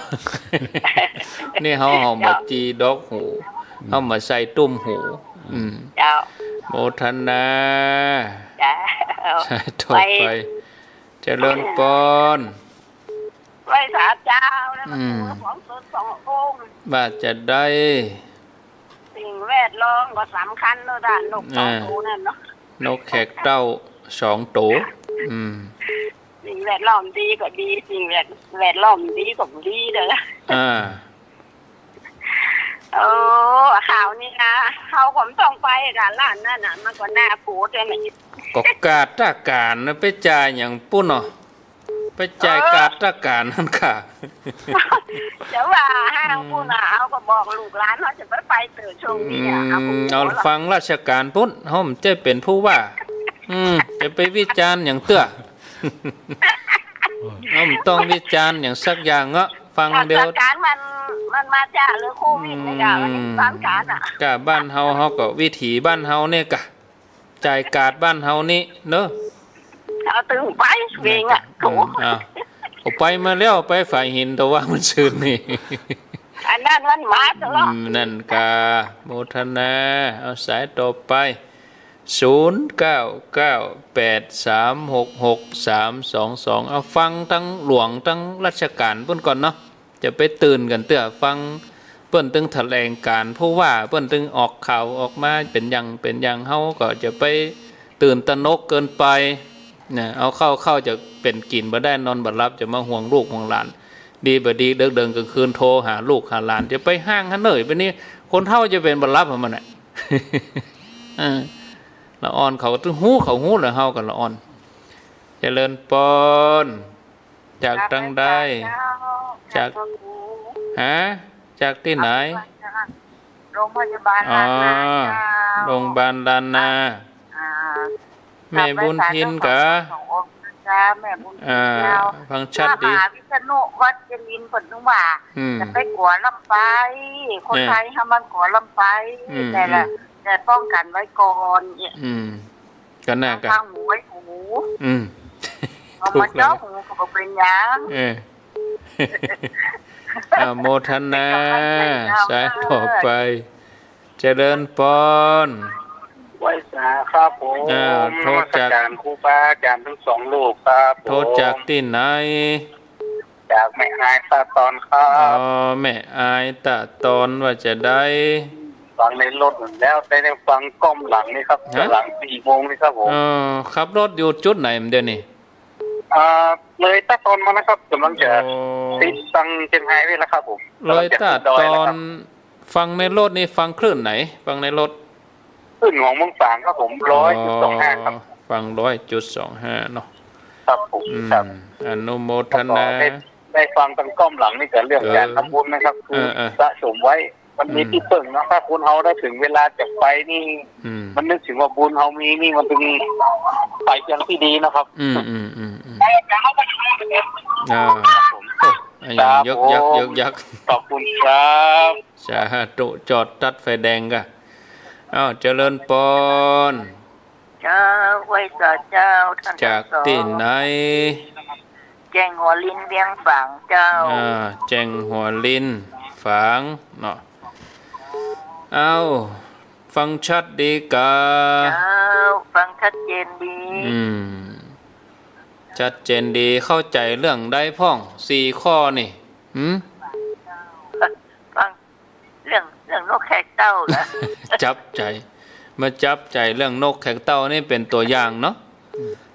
นี่เฮามาจีดอกหูเฮามาใส่ตุ้มหูเจ้าโมทนาเจ้าใช่ต่อไปเจริญปอนไหว้สาเจ้าแล้วของสด2องค์ว่าจะได้สิ่งแวดล้อมก็สำคัญเนาะด้านนก2ตัวนั่นเนาะนกแขกเต้า2ตัวสิ่งแวดล้อมดีก็ดีสิ่งแวดล้อมดีก็ดีเด้อข่าวนี้นะเขาผมต้องไปกันร้านนั่นน่ะมันก็น่าโกรธเลยมันก็กาตการนะไปจ่ายอย่างปุ้นเนาะไปจ่ายกาตการนั่นค่ะเดี๋ยวว่าห้างปุ้นเขาก็บอกลูกหลานเขาจะไปเติร์ช่วงนี้เอาฟังราชการปุ้นเขาจะเป็นผู้ว่าจะไปวิจารณ์อย่างเตื้อต้องวิจารณ์อย่างสักอย่างเงาะฟังเดียวการมันมาจากเรื่องโควิดนะจ๊ะมันสามการกะบ้านเฮาก็วิถีบ้านเฮาเนี่ยกะจ่ายกาดบ้านเฮานี่เนอะเอาตื่นไปเองก็ไปมาแล้วไปฝ่ายหินแต่ว่ามันชื่นนี่อันนั้นมันมาตลอดนั่นกะโมทนาเอาสายต่อไป0998366322เอาฟังทั้งหลวงทั้งราชการเพิ่นก่อนเนาะ จะไปตื่นกันเตื้อฟังเปิ้นตึงแถลงการผู้ว่าเปิ้นตึงออกข่าวออกมาเป็นอย่างเฮาก็จะไปตื่นตระหนกเกินไปเนี่ยเอาเข้าจะเป็นกินบ่ได้นอนบ่หลับจะมาห่วงลูกห่วงหลานดีบ่ดีเดินกลางคืนโทรหาลูกหาหลานจะไปห้างหันเน่ยไปนี่คนเฒ่าจะเป็นบ่หลับมันน่ะ ละอ่อนเขาตึงหูแล้วเฮากันละอ่อนเจริญปนจากตังได้จากฮะจากที่ไหนโรงพยาบาลลานนาโรงพยาบาลลานนาแม่บุญทินกะแม่บุญทินเจ้าฟังชัดดีมหาวิษณุวัดเจริญผลนึงว่าจะไปกัวลำไปคนไทยทำมันกัวลำไปแต่ป้องกันไว้ก่อนกันน่ากันทางหูไว้หูเอามาเจาะหูเขาบอกเป็นยังโมทนาสายต่อไปเจริญปนไว้สาครับผมโทษจากครูบาอาจารย์ทั้งสองลูกครับโทษจากที่ไหนจากแม่อายตาตอนครับแม่อายตาตอนว่าจะได้ฟังในรถแล้วได้ฟังก้มหลังนี่ครับหลัง4 โมงนี่ครับผมขับรถอยู่จุดไหนเดี๋ยวนี้เลยตาตอนมานะครับกำลังจะติดตังเชียงไฮ้ไว้แล้วครับผมเลยตาตอนฟังในรถนี่ฟังคลื่นไหนฟังในรถคลื่นของเมืองฝางครับผม100.25ครับฟัง100.25เนาะครับผมครับอนุโมทนาได้ฟังตั้งก้มหลังนี่ก็เรื่องการทำบุญนะครับคือสะสมไว้มันมีที่เปิ่งนะถ้าคุณเฮาได้ถึงเวลาจะไปนี่มันนึกถึงว่าบุญเฮามีนี่มันเป็นไปอย่างที่ดีนะครับยักขอบคุณครับสาธุจอดตัดไฟแดงกะเจริญปนเจ้าไว้ต่อเจ้าท่านจากที่ไหนแจ้งหัวลิ้นเวียงฝางเจ้าแจ้งหัวลิ้นฝางเนาะฟังชัดดีกะฟังชัดเจนดีชัดเจนดีเข้าใจเรื่องได้พ่อง4 ข้อนี่ฟังเรื่องนกแขกเต้านะ จับใจเรื่องนกแขกเต้านี่เป็นตัวอย่างเนาะ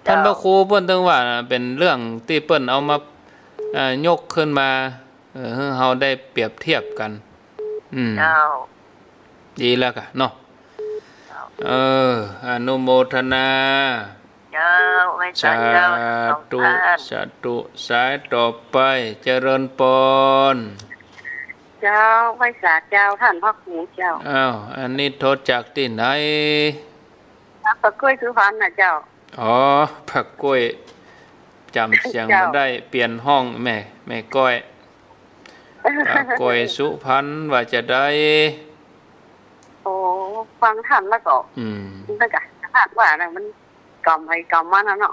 ท่านพระครูเพิ่นถึงว่าเป็นเรื่องที่เพิ่นเอามายกขึ้นมาให้เฮาได้เปรียบเทียบกันดีแล้วกะเนาะอนุโมทนาสาธุสายต่อไปเจริญปนเจ้าไว้สาเจ้าท่านพระครูเจ้าอันนี้โทษจากที่ไหนผักกล้วยสุพรรณนะเจ้าผักกล้วยจำเสียงมาได้เปลี่ยนห้องแม่ก้อยผักกล้วยสุพรรณว่าจะได้ฟังท่านแล้วก็นั่นกะท่านว่าน่ะมันกรรมให้กรรมมันเนาะ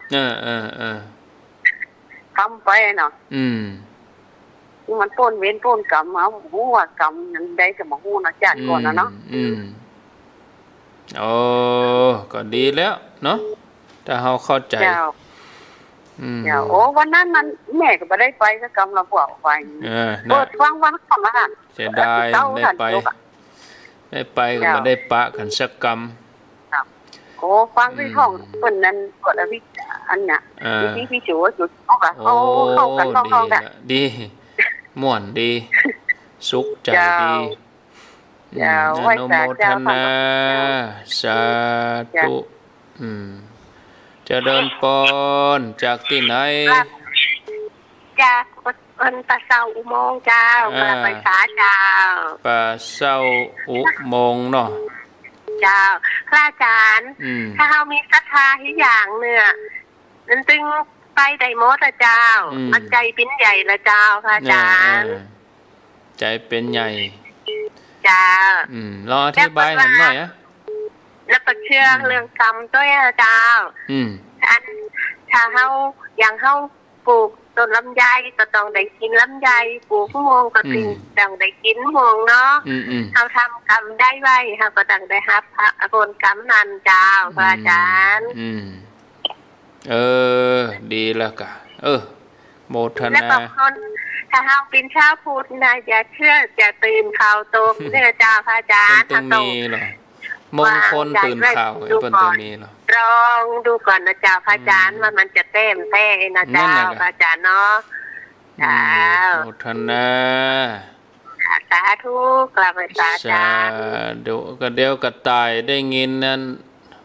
ทำไปเนาะมันต้นเว้นต้นกรรมเอาฮู้ว่ากรรมนั้นได้ก็บ่ฮู้นะจัดก่อนนะเนาะก็ดีแล้วเนาะถ้าเฮาเข้าใจวันนั้นมันแม่ก็บ่ได้ไปสักกรรมละพวกไปเปิดฟังวันเข้ามาเสียดายได้ไปก็บ่ได้ปะกันสักกรรมฟังที่ห้องเพิ่นนั้นกดอภิอันน่ะพี่จูจุดเข้ากันเข้ากันดีม่วนดีสุขใจดีอนุโมทนาสาธุเจริญปนจากที่ไหนจากปะเซาอุโมงค์เจ้าไปสาเจ้าปะเซาอุโมงค์เนาะเจ้าพระอาจารย์ถ้าเฮามีศรัทธาที่อย่างเนี่ยนั่นจึงไปได้หมดเจ้ามันใจเป็นใหญ่ละเจ้าพระอาจารย์ใจเป็นใหญ่จ้รออธิบายผมหน่อยแล้วก็เชื่อเรื่องกรรมด้วยเจ้าถ้าเฮาอย่างเฮาปลูกต้นลำไยก็ต้องได้กินลำไยปลูกมะม่วงก็ต้องได้กินมะม่วงเนาะเฮาทำกรรมได้ไว้เฮาก็ต้องได้รับผลกรรมนั้นเจ้าพระอาจารย์ดีแล้วกะโมทนาแล้วบางคน ถ้าเฮาเป็นชาวพุทธนะอย่าเชื่ออย่าตื่นข่าวตกเนี่ยเจ้าพระอาจารย์ เพิ่นตึงมีเหรอมงคลตื่นข่าวเพิ่นตึงมีเหรอลองดูก่อนนะเจ้าพระอาจารย์ว่ามันจะเต็มแท้นะเจ้าพระอาจารย์เนาะจ้าโมทนา สาธุกราบสาธุเดี๋ยวกระต่ายได้ยินนั้น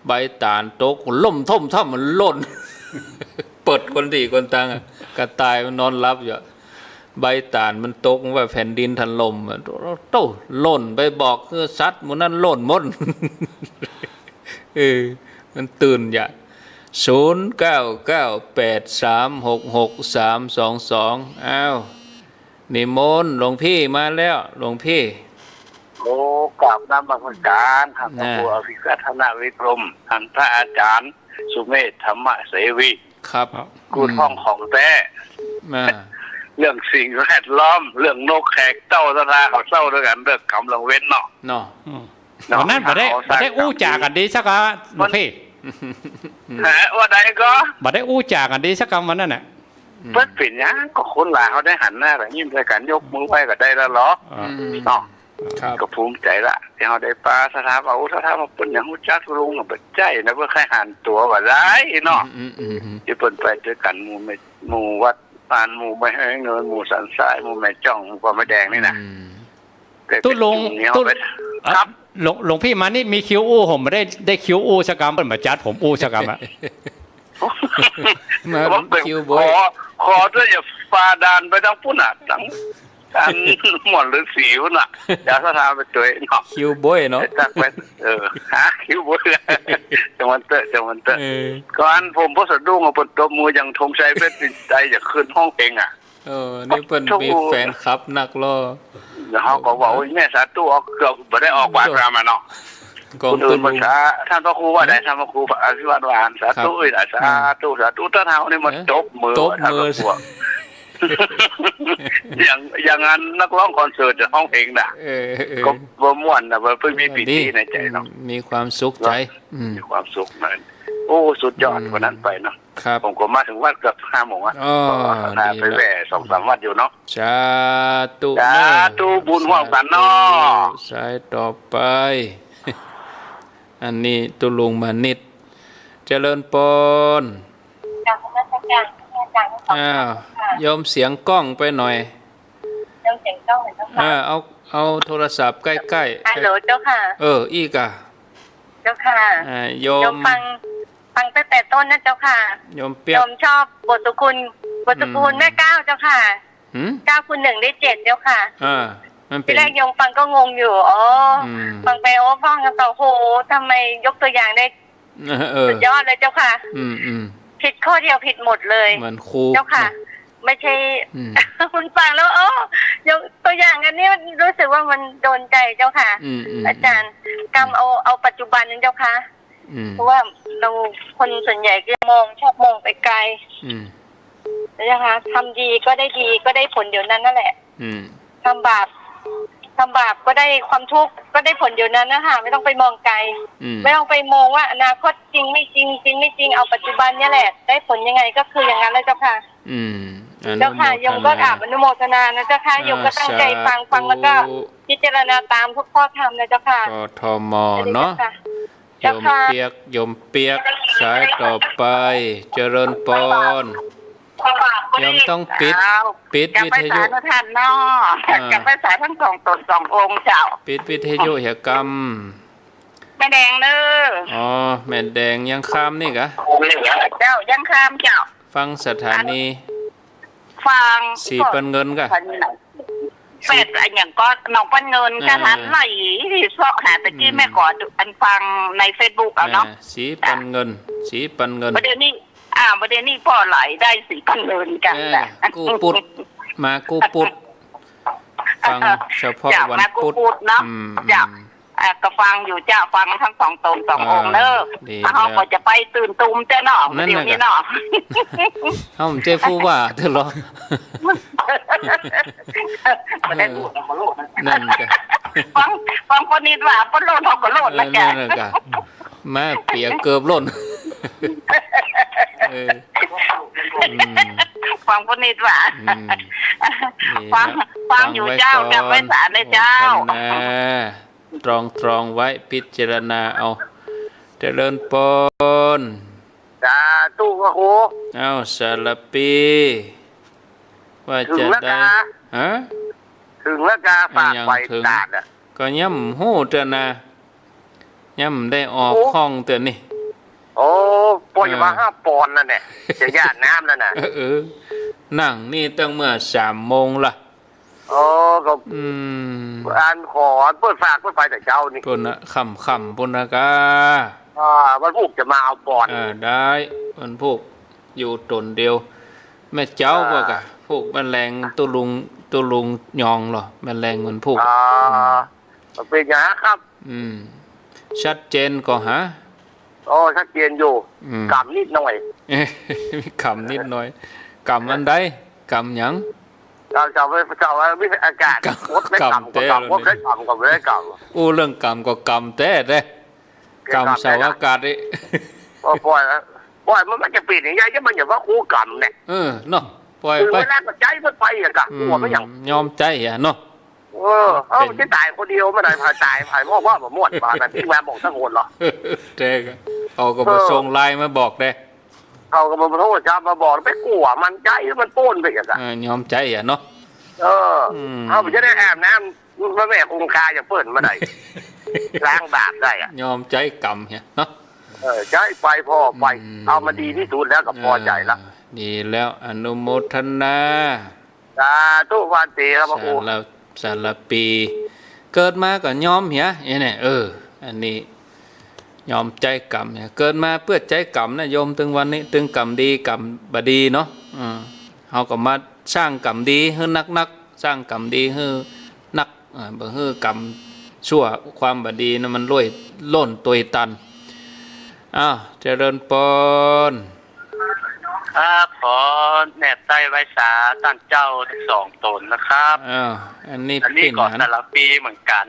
ใบตาลตกล่มท่มถ้ามันล่น เปิดคนดีคนตังกระต่ายมันนอนรับอยู่ใบตาลมันตกว่าแผ่นดินถล่มโตล่นไปบอกคือสัตว์มันนั้นล่นหมด มันตื่นอย่า0998366322อ้าวนิมนต์หลวงพี่มาแล้วหลวงพี่โอ้กราบนมัสการท่านพระครูอภิกัทนาวิกรมท่านพระอาจารย์สุเมธธรรมเสวีครับกูท่องของแท้เรื่องสิ่งแวดล้อมเรื่องนกแขกเต้าตราเขาเศร้าด้วยกันเรื่องคำลังเว้นเนาะวันนั้นบ่ได้อู้จากันดีสักหลวงพี่ว่าใดก็บ่ได้อู้จากันดีสักคำวันนั้นน่ะเพิ่นเป็นหยังก็คนหลายเขาได้หันหน้าแบบยิ้มใส่กันยกมือไหว้ก็ได้แล้วเหรอเนาะก็ภูมิใจละที่เขาได้ปลาสถาบันสถาบันเป็นอย่างหุ่นจักรุงแบบใจนะเพื่อใครหันตัวว่าได้เนาะที่เปิดไปด้วยกันหมู่วัดปานหมู่ไม่ให้เงินหมู่สันทรายหมู่แม่จ้องกว่าไม่แดงนี่นะตู้ลงครับหลวงพี่มานี่มีคิ้วอู้ผมไม่ได้คิ้วอู้ชะกรรมเป็นแบบจัดผมอู้ชะกรรมอะมาคิวบอยขอด้วยอย่าฟาดานไปทั้งปุ่นอ่ะทั้งการหมดหรือสิวน่ะอย่าสะท้านไปตัวเนาะคิวบอยเนาะจักไปคิวบอยจังหวัดเตอก่อนผมพอสะดุ้งเอาปนตัวมืออย่างธงชัยเพชรใจอยากขึ้นห้องเพลงอ่ะนี่เพิ่นมีแฟนคลับนักล่อแล้วเขาก็บอกว่าแม่สาธุออกเกือบไม่ได้ออกบาดรามาเนาะคนอื่นภาษาท่านพระครูว่าได้ท่านพระครูอภิวาทวานสาธุสาธุท่านเฮานี่มันตบมือท่านพระครูอย่างนั้นนักร้องคอนเสิร์ตห้องเพลงน่ะก็บ่ม่วนน่ะเพิ่งมีปีติในใจเนาะมีความสุขใจมีความสุขนั่นโอ้สุดยอดวันนั้นไปเนาะผมก็มาถึงวัดเกือบ5 โมงอ่ะก็ไปแหว่ 2-3 วัดอยู่เนาะสาธุบุญร่วมกันเนาะสายต่อไปอันนี้ตุลุงมานิดเจริญปนโยมเสียงกล้องไปหน่อยโยมเสียงกล้องหน่อยเจ้าค่ะเอาโทรศัพท์ใกล้ๆฮัลโหลเจ้าค่ะอีกอ่ะเจ้าค่ะโยมฟังตั้งแต่ต้นนะเจ้าค่ะโยมเปียกโยมชอบบทสุกุลแม่9เจ้าค่ะ9 คูณ 1 ได้ 7เจ้าค่ะทีแรกโยมฟังก็งงอยู่ฟังไปฟังกันต่อโหทำไมยกตัวอย่างได้สุดยอดเลยเจ้าค่ะผิดข้อเดียวผิดหมดเลยเหมือนครูเจ้าค่ะไม่ใช่คุณฟังแล้วยกตัวอย่างอันนี้รู้สึกว่ามันโดนใจเจ้าค่ะอาจารย์กรรมเอาปัจจุบันนั้นเจ้าค่ะเพราะว่าเราคนส่วนใหญ่ก็ชอบมองไปไกลนะคะทำดีก็ได้ดีก็ได้ผลเดี๋ยวนั้นนั่นแหละทำบาปก็ได้ความทุกข์ก็ได้ผลเดี๋ยวนั้นนะคะไม่ต้องไปมองไกลไม่ต้องไปมองว่าอนาคตจริงไม่จริงไม่จริงเอาปัจจุบันนี่แหละได้ผลยังไงก็คืออย่างนั้นเลยเจ้าค่ะเจ้าค่ะโยมก็อนุโมทนานะเจ้าค่ะโยมก็ตั้งใจฟังแล้วก็พิจารณาตามทุกข้อธรรมนะเจ้าค่ะกทมเนาะโยมเปียกสายต่อไปเจริญปนยอมต้องปิดวิทยุท่านเนาะกับภาษาทั้ง2 ตน 2 องค์เจ้าปิดวิทยุเหกรรมแม่แดงเด้อแม่แดงยังข้ามนี่กะเจ้ายังข้ามเจ้าฟังสถานีฟังสีปันเงินกะเป็ดอย่างก็น้องปันเงินกะทันไหลที่ซอกหาตะกี้แม่ขออันฟังใน Facebook เอาเนาะสีปันเงินประเดี๋ยวนี้พ่อไหลได้สีปันเงินกันกูปุดมากูปุดฟังเฉพาะวันพุธเนาะจ้ะก็ฟังอยู่จ้าฟังทั้ง2 ตน 2 องค์เด้อเขาก็จะไปตื่นตุ่มเจ้าเนาะเดี๋ยวนี้เนาะเขาเจ้าฟูว่าเธอหรอนั่นกะฟังคนนี้ว่าปนโลดเขาก็โลดนะจ๊ะมาเปียกเกือบล้นฟั ฟังพนิดว่าฟังอยู่เจ้าจำไว้สารเลยเจ้าตรองไว้พิจารณาเอาเจริญปนจ้าตู้ก็โหเอาสารปีว่าจะได้ฮะถึงแล้วกาฝากไปตาดอ่ะก็ย่ำหูเตือนนะย่ำได้ออกห้องเตือนนี่โอ้ปอยมา5 ปอนด์นั่นแหละจะญาติน้ำนั่นน่ะนั่งนี่ตั้งเมื่อ3 โมงละโอ้ก็อ่านขอเปิดฝากเปิดไฟแต่เช้านี่ปุ่นนะคำปุ่นนะกาวันพุธจะมาเอาปอนด์ได้วันพุธอยู่ตนเดียวแม่เจ้าบอกอะพวกแมลงตุลุงยองหรอแมลงมันพุธเป็นไงครับชัดเจนก็ฮะโอ้ชัดเจนอยู่กำนิดหน่อยมีกำนิดหน่อยกำอันใดกำหยังเราไม่อากาศวดไม่กำก็วดไม่กำก็ไม่กำอู้เรื่องกำก็กำแต่เด้กำสาวอากาศดิปล่อยมันไม่จะปิดอย่างไรจะมันอย่างว่าคู่กำเนี่ยเนาะปล่อยไปเวลาก็ใจมันไปอะกะหัวไม่อย่างยอมใจอะเนาะจะตายคนเดียวไม่ได้ตายผ่านพ่อว่าผมหมดป่ะแต่พี่แม่บอกทั้งคนหรอเจ๊ก็เอาก็มาส่งไลน์มาบอกเด้เขาก็มาโทษชาวมาบอกไปกลัวมันใจมันป้นไปกันอะยอมใจอะเนาะเอาไปจะได้แอบน้ำพระแม่คงคาจะเปิดมาได้ล้างบาปได้อะยอมใจกรรมเนี่ยเนาะใจไปพ่อไปเอามาดีที่สุดแล้วก็พอใจละดีแล้วอนุโมทนาสาธุวันตีครับพระครูสารปีเกิดมาก็ยอมเหี้ยเนี่ยอันนี้ยอมใจกรรมเนี่ยเกิดมาเพื่อใจกรรมนะโยมถึงวันนี้ถึงกรรมดีกรรมบดีเนาะเขาก็มาสร้างกรรมดีให้นักสร้างกรรมดีให้นักบ่ให้กรรมชั่วความบดีนะมันล้นตัวตันเจริญปนครับขอแนบใต้ไว้สาท่านเจ้าทั้ง2 ตนนะครับอันนี้ก่อนสลับปีเหมือนกัน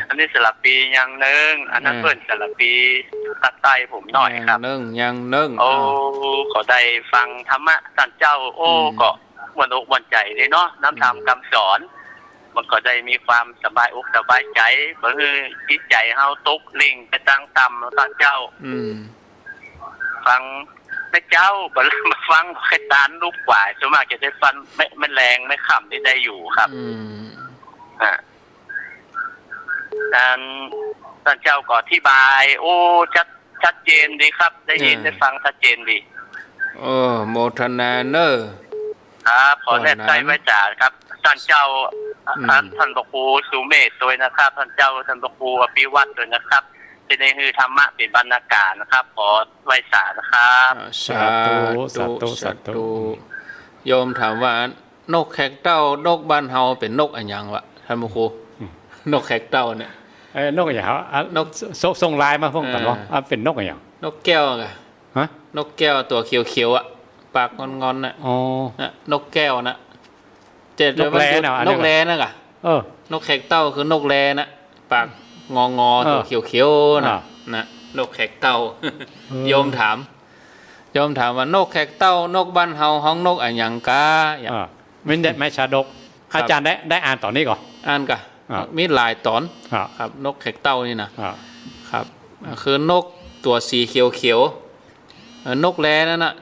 อันนี้สลับปียังนึงอันนั้นเพิ่นสลับปีตัดใต้ผมหน่อยครับยังนึงโอ้ขอได้ฟังธรรมะท่านเจ้าโอ้ก็วันอกวันใจเลยเนาะน้ำธรรมคำสอนมันก็ได้มีความสบายอกสบายใจบ่คือจิตใจเฮาตกลิ่งไปตั้งต่ำท่านเจ้าฟังแม่เจ้าบ่มาฟังแค่ตานลูกกว่าส่วนมากจะได้ฟันไม่แรงไม่ขำได้อยู่ครับท่านเจ้าก็อธิบายโอ้ชัดเจนดีครับได้ยินได้ฟังชัดเจนดีโมทนาเนอครับขอแนบใจไว้จ่าครับท่านเจ้าท่านพระครูสุเมธด้วยนะครับท่านเจ้าท่านพระครูอภิวัตรด้วยนะครับเป็นในฮือธรรมะเป็นบรรณาการนะครับขอไว้สานะครับสาธุโยมถามว่านกแขกเต้านกบ้านเฮาเป็นนกอันยังวะท่านพระครูนกแขกเต้าเนี่ยนกอย่างนกส่งลายมาพ้องกันว่าเป็นนกอย่างนกแก้วไงนกแก้วตัวเขียวๆอ่ะปากงอนๆน่ะนกแก้วนะนกแร้นะนกแร้นะกะนกแขกเต้าคือนกแร้นะปากงอตัวเขียวๆนะนกแขกเต้าโยมถามว่านกแขกเต้านกบ้านเฮาห้องนกอันยังกะไม่ได้แม่ชาดกอาจารย์ได้อ่านตอนนี้ก่อนอ่านกะมีหลายตอนครับนกแขกเต้านี่นะครับคือนกตัวสีเขียวๆนกแร้นั่นน่ะ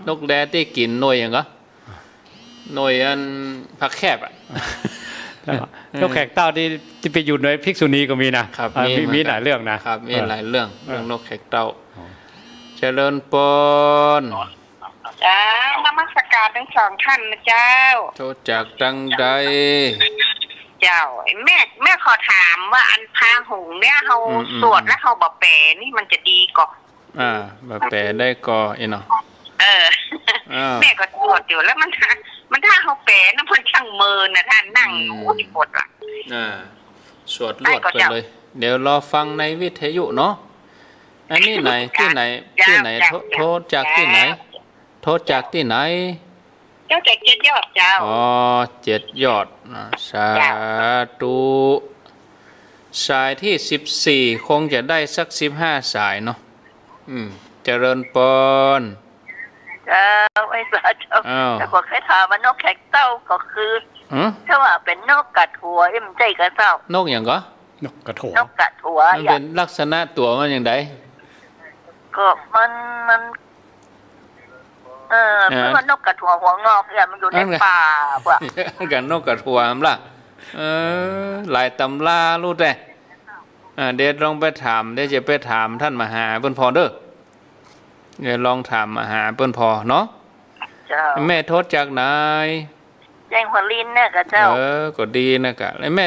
นกแร้ที่กินหน่วยอย่างก็หน่วยอันผักแคบนกแขกเต้าที่ไปอยู่ในภิกษุณีก็มีนะครับมีหลายเรื่องนะครับมีหลายเรื่องนกแขกเต้าเจริญปนจ้านมัสการทั้ง2 ท่านนะเจ้าโทษจากดังใดเจ้าแม่ขอถามว่าอันพาหงเนี่ยเฮาสวดแล้วเฮาบ่แปลนี่มันจะดีก่อบ่แปลได้ก่อเนาะแม่ก็สวดอยู่แล้วมันถ้าเฮาแปลนะเพิ่นช่างเมินนะท่านนั่งโอ้ยปวดล่ะสวดลวดไปเลยเดี๋ยวรอฟังในวิทยุเนาะอันนี้ไหนที่ไหนโทษจากที่ไหนโทษจากที่ไหนเจ้าจาก7 ยอดเจ้า7 ยอดสาธุสายที่14คงจะได้สัก15 สายเนาะเจริญปนไว้ ไม่ทราบเจ้าแต่ก็แค่ถามว่านกแขกเต้าก็คือถ้าว่าเป็นนกกัดหัวมันใจกระเต้านกอย่างก็นกกระถั่วน กกัดหัวมันเป็นลักษณะตัวมันอย่างไรก็มันเพราะว่านกกระถั่วหัวงอกเนี่ยมันอยู่ในป่าว่ะกันนกกระถั่วมั้งล่ะหลายตำรารู้แต่เดี๋ยวลองไปถามเดี๋ยวจะไปถามท่านมหาเปิ้นพอเด้อเดี๋ยวลองถามมหาเปิ้นพอเนาะแม่โทษจากไหนแจ้งหัวลินเนี่ยกะเจ้าก็ดีนะกะแล้วแม่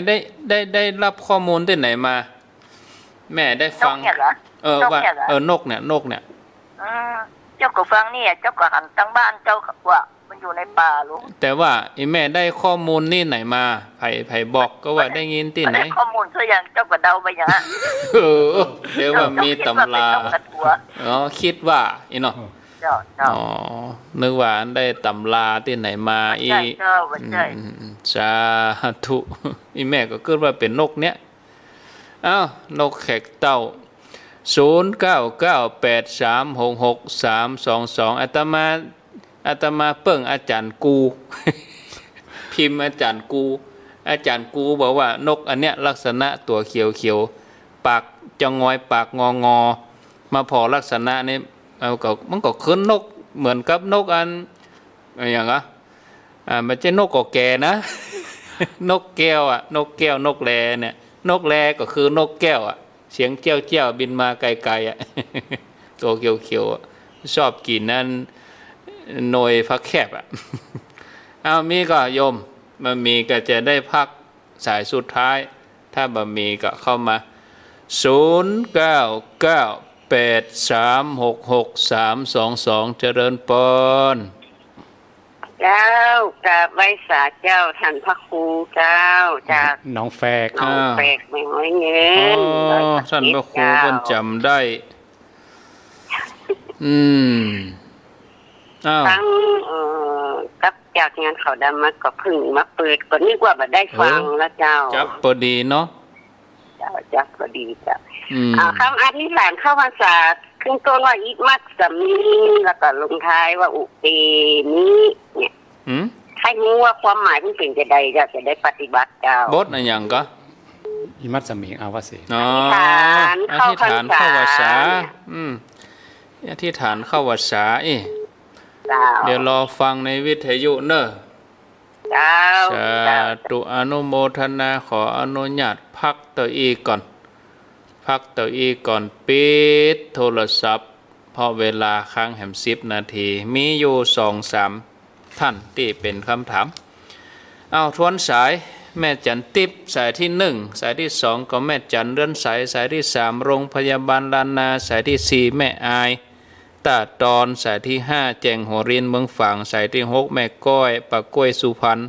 ได้รับข้อมูลที่ไหนมาแม่ได้ฟังว่านกเนี่ยเจ้าก็ฟังนี่เจ้าก็หันตั้งบ้านเจ้าว่ามันอยู่ในป่าลูกแต่ว่าไอ้แม่ได้ข้อมูลนี่ไหนมาไผบอกก็ว่าได้ยินที่ไหนข้อมูลตัวอย่างเจ้าก็เดาไปอย่างนั้นเดี๋ยวว่ามีตำราคิดว่าอีเนาะนึกว่าได้ตำราที่ไหนมาอีสาธุอีแม่ก็คิดว่าเป็นนกเนี้ยนกแขกเต่า0998366322อาตมาเปิ้งอาจารย์กูพิมพ์อาจารย์กูบอกว่านกอันเนี้ยลักษณะตัวเขียวปากจะงอยปากงอมาพอลักษณะนี้มันก็ขึ้นนกเหมือนกับนกอันอย่างมันจะนกกอแก่นะนกแก้วนกแก้วนกแลเนี่ยนกแลก็คือนกแก้วเสียงเจ้าบินมาไกลๆตัวเขียวชอบกินนั่นหน่วยพักแคบมีก็โยมมันมีก็จะได้พักสายสุดท้ายถ้าบะมีก็เข้ามา0998366322เจริญปนเจ้ากราบไหว้สาเจ้าท่านพระครูเจ้าจากน้องแฝกไม่น้อยเงินท่านพระครูเพิ่นจำได้ตั้งกับจากงานเขาดำมาก็พึ่งมาเปิดก็นึกว่าแบบได้ฟังแล้วเจ้าจับพอดีเนาะเจ้าจับพอดีเจ้าคำอธิษฐานเข้าพรรษาขึ้นต้นว่าอิมัตสมิแล้วก็ลงท้ายว่าอุเปนี้เนี่ยให้รู้ว่าความหมายมันเป็นจะใดจะได้ปฏิบัติเจ้าบทอะไรอย่างก็อิมัตสมิอาวสิอธิษฐานเข้าพรรษาอธิษฐานเข้าพรรษาเดี๋ยวรอฟังในวิทยุเนอะสาธุอนุโมทนาขออนุญาตพักตัวอีก่อนปิดโทรศัพท์เพราะเวลาค้างแหม10 นาทีมีอยู่ 2-3 ท่านที่เป็นคำถามทวนสายแม่จันติบสายที่1สายที่2ก็แม่จันเรือนสายที่3โรงพยาบาลลานนาสายที่4แม่อายตาตอนสายที่5แจงหัวรินเมืองฝางสายที่6แม่ก้อยปากกล้วยสุพรรณ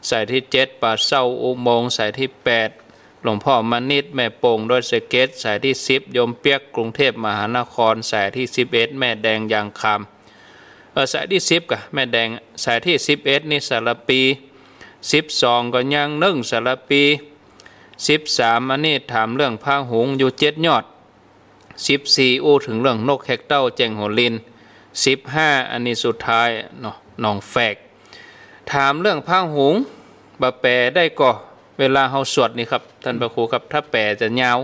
สายที่7ป่าเศร้าอุโมงค์สายที่8หลวงพ่อมณิตแม่โป่งดอยสะเก็ดสายที่10ยมเปียกกรุงเทพมหานครสายที่11แม่แดงยางคำสายที่10กะแม่แดงสายที่11นี่สารปี12ก็ยัง1สารปี13อันนี้ถามเรื่องพาหุงอยู่7ยอด14อู้ถึงเรื่องนกแขกเต้าแจงหัวลิน15อันนี้สุดท้ายเนาะน้องแฝกถามเรื่องพาหุงบะแปลได้ก็เวลาเฮาสวดนี่ครับท่านพระครูครับถ้าแปลจะยาว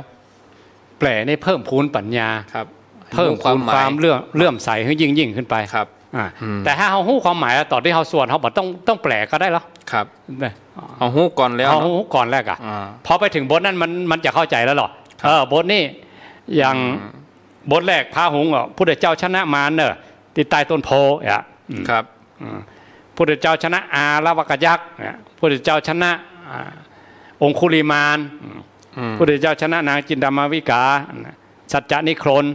แปลในเพิ่มพูนปัญญาครับเพิ่มความเลื่อมใสให้ยิ่งขึ้นไปครับแต่ถ้าเฮาฮู้ความหมายตอนที่เฮาสวดเฮาบ่ต้องแปลก็ได้หรอครับเฮาฮู้ก่อนแล้วเฮาฮู้ก่อนแล้วก็พอไปถึงบทนั้นมันจะเข้าใจแล้วหรอบทนี้อย่างบทแรกพาหุงพุทธเจ้าชนะมารเนอะที่ใต้ต้นโพครับพุทธเจ้าชนะอาลวกยักษ์พุทธเจ้าชนะองคุลิมานพุทธเจ้าชนะนางจินดามาวิกาสัจจนิโครน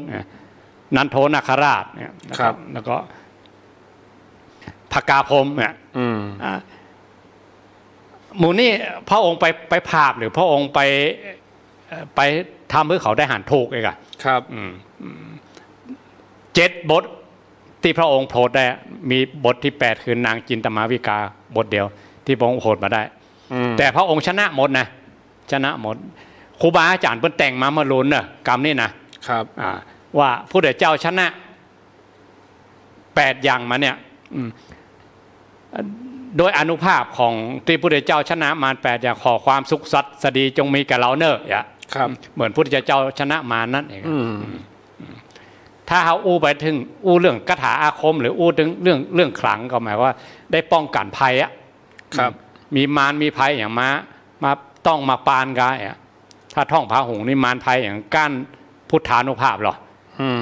นันโทนาคราชครับแล้วก็ภกาพรมเนี่ยหมู่นี้พระองค์ไปภาพหรือพระองค์ไปทำเพื่อเขาได้หันถูกเองครับ7 บทที่พระองค์โปรดได้มีบทที่8คือนางจินตมาวิกาบทเดียวที่พระองค์โปรดมาได้แต่พระองค์ชนะหมดนะชนะหมดครูบาอาจารย์เพิ่นแต่งมาเมื่อลุ้นเนอะกรรมนี่นะครับว่าผู้เดชเจ้าชนะ8อย่างมาเนี่ย โดยอนุภาพของที่พระพุทธเจ้าชนะมาร8อย่างขอความสุขสัตย์สดีจงมีแก่เราเนอะครับเหมือนพระพุทธเจ้าชนะมารนั่นเองถ้าเขาอู้ไปถึงอู้เรื่องคาถาอาคมหรืออู้ถึงเรื่องขลังก็หมายว่าได้ป้องกันภัยครับมีมารมีภัยอย่างมาต้องมาปานกันถ้าท่องพระหงส์นี่มารภัยอย่างก้านพุทธานุภาพหรอ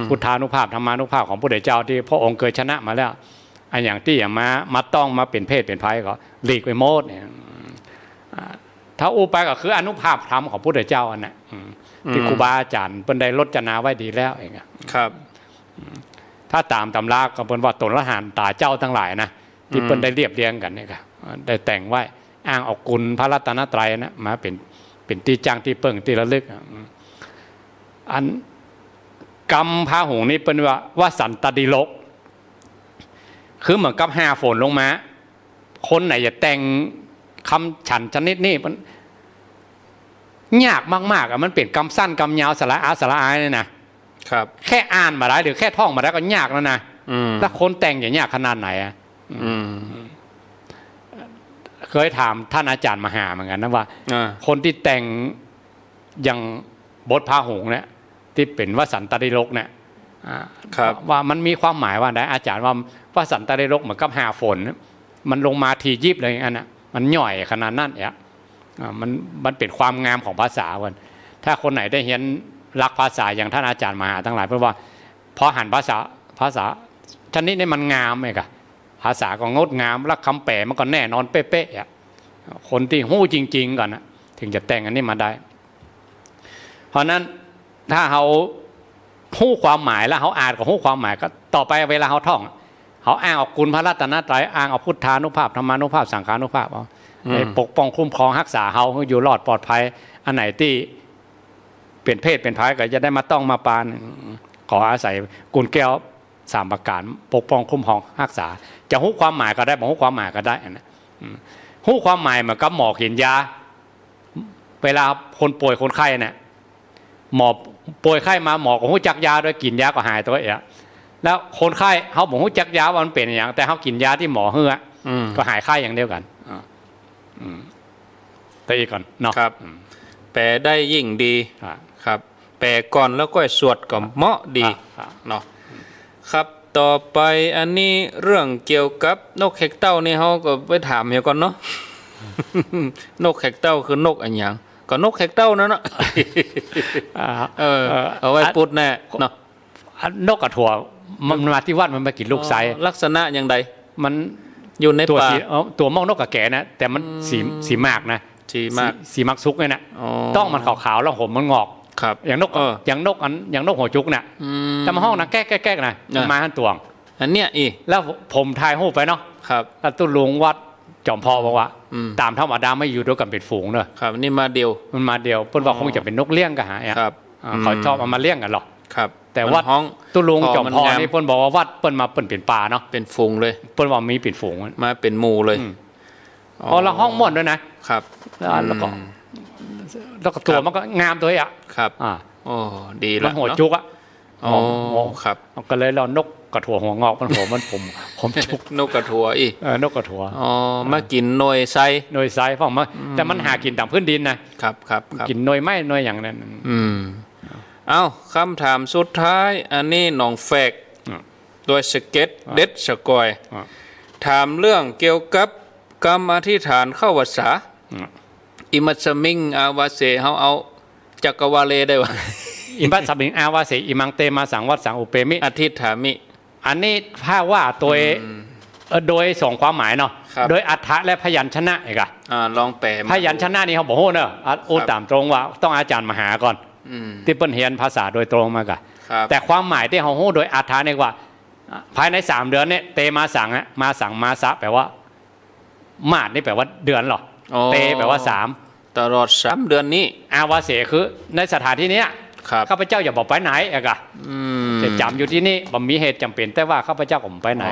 พุทธานุภาพธรรมานุภาพของพระพุทธเจ้าที่พระองค์เคยชนะมาแล้วอันอย่างที่อย่างมาต้องมาเป็นเพศเป็นภัยก็หลีกไปโมดเนี่ยถ้าอู้ไปก็คืออนุภาพธรรมของพระพุทธเจ้าอันนั้นที่ครูบาอาจารย์เป็นได้รจนาไว้ดีแล้วเองครับถ้าตามตำราก็เป็นว่าตนละหานตาเจ้าทั้งหลายนะที่เป็นได้เรียบเรียงกันนี่ครับได้แต่งไว้อ้างออกกุลพระรัตนตรัยนะมาเป็นที่จ้างที่เปิ่งที่ระลึกอันกรรมพระหงส์นี่เป็นว่าสันตดิโลกคือเหมือนกับ5ฝนลงมาคนไหนจะแต่งคำฉันชนิดนี้มันยากมากๆมันเปลี่ยนกรรมสั้นกรรมยาวสระอาสระอายเลยนะครับแค่อ่านมาได้หรือแค่ท่องมาได้ก็ยากแล้วนะแล้วคนแต่งอย่างยากขนาดไหนเคยถามท่านอาจารย์มหาเหมือนกันนะว่าคนที่แต่งอย่างบทพระหงส์เนี่ยที่เป็นวสันตดิโลกเนี่ยว่ามันมีความหมายว่าได้อาจารย์ว่าสันตดิโลกเหมือนกับ5ฝนมันลงมาทียิบเลยอันน่ะมันย่อยขนาดนั้นมันเป็นความงามของภาษาวันถ้าคนไหนได้เห็นรักภาษาอย่างท่านอาจารย์มหาทั้งหลายเพราะว่าพอหันภาษาชนิดนี้มันงามเลยค่ะภาษาก็งดงามและคำแปลมันก็แน่นอนเป๊ะๆคนที่หู้จริงๆก่อนนะถึงจะแต่งอันนี้มาได้เพราะนั้นถ้าเขาหู้ความหมายแล้วเขาอ่านกับหู้ความหมายก็ต่อไปเวลาเขาท่องเขาอ้างออกกุลพระรัตนตรัยอ้างออกพุทธานุภาพธรรมานุภาพสังฆานุภาพปกป้องคุ้มครองรักษาเขาอยู่รอดปลอดภัยอันไหนที่เปลี่ยนเพศเป็นภัยก็จะได้มาต้องมาปานขออาศัยกุลแก้ว3ประการปกป้องคุ้มครองรักษาจะหู้ความหมายก็ได้บอกหู้ความหมายก็ได้นะหู้ความหมายเหมือนกับหมอกินยาเวลาคนป่วยคนไข้เนี่ยหมอป่วยไข้มาหมอก็หู้จักยาด้วยกินยาก็หายตัวแล้วคนไข้เขาบอกหู้จักยาว่ามันเป็นอย่างแต่เขากินยาที่หมอเฮือก็หายไข้อย่างเดียวกันแต่อีกก่อนเนาะครับแปลได้ยิ่งดีครับแปลก่อนแล้วก็สวดก็เหมาะดีเนาะครับต่อไปอันนี้เรื่องเกี่ยวกับนกแขกเต้านี่เขาก็ไปถามเดี๋ยวก่อนเนาะ นกแขกเต้าคือนกอันอย่างก็นกแขกเต้านั่นเนาะ เอาไว้ปุดแน่เนาะนกกระถั่วมันมาที่วัดมันมากินลูกไซลักษณะอย่างใดมันอยู่ในป่าตัวมองนกกระแก่นะแต่มันสีมากนะสีมักซุกเนี่ยนะต้องมันขาวๆแล้วผมมันงอกอย่างนกอย่างนกหัวจุกเนี่ยแต่มาห้องนะแก้ๆนะมาหันตวงอันเนี้ยแล้วผมทายหูไปเนาะแล้วตุ้ลุงวัดจอมพอบอกว่าตามธรรมดาไม่อยู่ด้วยกันเป็นฝูงเนอะครับนี่มาเดียวมันมาเดียวเพิ่นบอกคงจะเป็นนกเลี้ยงกันหาเขาชอบเอามาเลี้ยงกันหรอกแต่ว่าตุ้ลุงจอมพอนี่เพิ่นบอกว่าวัดเปิ้นมาเปิ้นเป็นป่าเนาะเป็นฝูงเลยเปิ้นว่ามีเป็นฝูงมาเป็นหมู่เลยอ๋อแล้วห้องม่วนด้วยนะครับแล้วก็ตัวมันก็งามตัวครับโอ้ดีแล้วมันหัวจุกอ๋อครับก็เลยเรานกกระถั่วหัวงอกมันหัวมันผมจุกนกกระถั่วอีนกกระถั่วอ๋อมากินหน่วยไซเพราะมาแต่มันหากินตามพื้นดินนะครับกินหน่วยไม้หน่วยอย่างนั้นเอ้าคำถามสุดท้ายอันนี้น้องแฟกโดยสเก็ตเด็ดสกอยถามเรื่องเกี่ยวกับกรรมอธิษฐานเข้าวัสสาอิมัสมิงอาวาเสเขาเอาจักรวาเลได้วะอิมัสมิงอาวาเสอิมังเตมาสังวัตสังอุเปมิอธิษฐามิอันนี้ถ้าว่าโดยสองความหมายเนาะโดยอัฏฐะและพยัญชนะอีกอะลองแปลพยัญชนะนี่เขาบอกโหเนอะโอ้ตามตรงว่าต้องอาจารย์มหาก่อนที่เปิ้นเรียนภาษาโดยตรงมากะแต่ความหมายที่เขาโหโดยอัฏฐะนี่ว่าภายใน3 เดือนเนี่ยเตมาสังมาสะแปลว่ามาดนี่แปลว่าเดือนหรอเตแปลว่า3ตลอด3 เดือนนี้อาวาเสคือในสถานที่นี้ข้าพเจ้าอย่าบอกไปไหนจะจำอยู่ที่นี่บ่มีเหตุจำเป็นแต่ว่าข้าพเจ้าผมไปไหน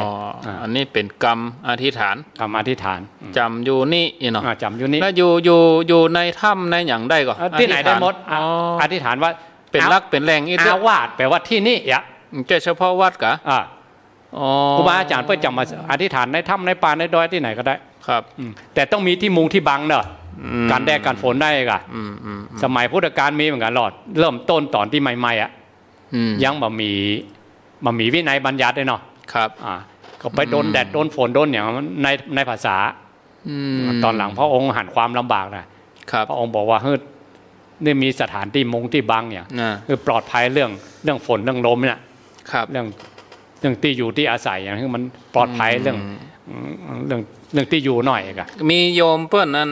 อันนี้เป็นกรรมอธิษฐานอธิษฐานจำอยู่นี่เนาะจำอยู่นี่แล้วอยู่ในถ้ำในอย่างได้ก็ที่ไหนได้หมดอธิษฐานว่าเป็นรักเป็นแรงอาวาสแปลว่าที่นี่แค่เฉพาะวัดกะ ครูบาอาจารย์เพื่อจะมาอธิษฐานในถ้ำในป่าในดอยที่ไหนก็ได้ครับแต่ต้องมีที่มุงที่บังเนอะการแดดการฝนได้กะสมัยพุทธกาลมีเหมือนกันหลอดเริ่มต้นตอนที่ใหม่ๆอ่ะยังบ่มีวินัยบัญญัติเลยเนาะครับก็ไปโดนแดดโดนฝนโดนอย่างในภาษาตอนหลังพระองค์หันความลำบากนะพระองค์บอกว่าเฮ้ยนี่มีสถานที่มุงที่บังเนี่ยคือปลอดภัยเรื่องฝนเรื่องลมเนี่ยเรื่องที่อยู่ที่อาศัยอย่างที่มันปลอดภัยเรื่องที่อยู่หน่อยกะมีโยมเพื่อนนั้น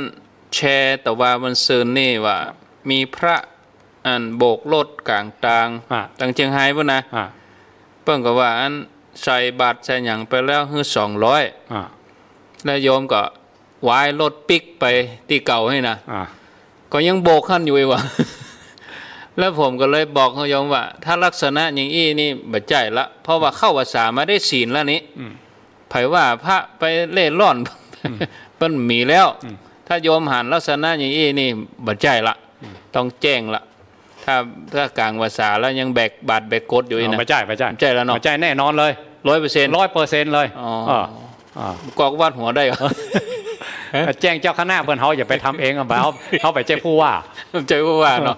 แชร์แต่ว่ามันซื่อนี่ว่ามีพระอันโบกรถกลางทางต่างเชียงไฮ้ป่ะนะเพิ่นก็ว่าอันใส่บาทใส่หยังไปแล้วคือ200แล้วโยมก็วายรถปิกไปที่เก่าให้นะก็ยังโบกขั้นอยู่อีกว่ะ แล้วผมก็เลยบอกเขาโยมว่าถ้าลักษณะอย่างอี้นี่บัดใจละเพราะว่าเข้าภาษามาได้ศีลแล้วนี้ไผว่าพระไปเล่ร่อนเปิ้นมีแล้วถ้าโยมหันลักษณะอย่างอี้นี่บัดใจละต้องแจ้งละถ้ากลางภาษาแล้วยังแบกบาดแบกกดอยู่นะบัดใจแล้วเนาะบัดใจแน่นอนเลย 100% เลยกอกวาดหัวได้เหรอแจ้งเจ้าคณะเพื่อนเขาอย่าไปทำเองอ่ะเขาไปแจ้งผู้ว่าเนาะ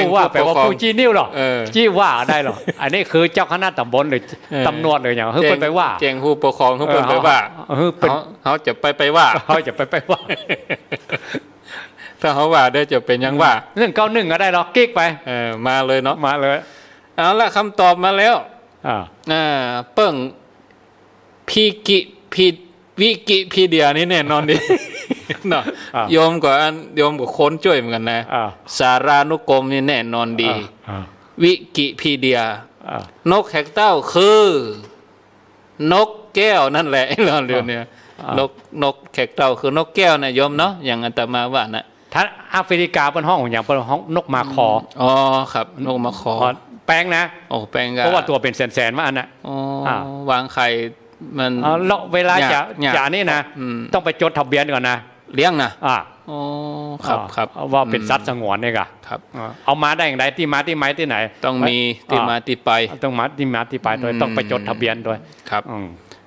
ผู้ว่าแปลว่าผู้จี้นิ้วหรอจี้ว่าได้หรออันนี้คือเจ้าคณะตำบลหรือตำรวจหรืออย่างเพิ่นไปว่าแจ้งผู้ปกครองเพิ่นไปว่าเขาจะไปว่าเขาจะไปว่าถ้าเขาว่าได้จะเป็นยังว่า191ก็ได้หรอกกิ๊กไปมาเลยเนาะมาเลยเอาละคำตอบมาแล้วเปิ้งวิกิพีเดียนี่แน่นอนดิเนาะโยมก็ค้นช่วยเหมือนกันนะสารานุกรมนี่แน่นอนดีวิกิพีเดียนกแขกเต้าคือนกแก้วนั่นแหละเรื่องเนี่ยนกแขกเต้าคือนกแก้วนะโยมเนาะอย่างอาตมาว่านะถ้าแอฟริกาเป็นห้องอย่างเป็นห้องนกมาคอครับนกมาคอแป้งนะแป้งเพราะว่าตัวเป็นแสนๆมาอันน่ะวางไข่มันเวลาจะนี่นะต้องไปจดทะเบียนก่อนนะเลี้ยงนะครับว่าเป็นสัตว์สงวนเนี่ยครับเอามาได้อย่างไรที่มาที่ไม้ที่ไหนต้องมีที่มาที่ไปต้องมาที่มาที่ไปโดยต้องไปจดทะเบียนด้วยครับ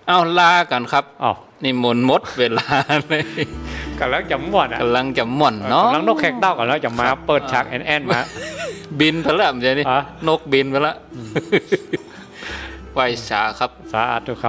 เอาลากันครับนี่หมดเวลาเลยกำลังจะม่วนกำลังจะม่วนเนาะกำลังนกแขกเต้ากันแล้วจะมาเปิดฉากแอนมาบินไปแล้วมันจะนี่นกบินไปแล้วไหว้สาครับสาธุครับ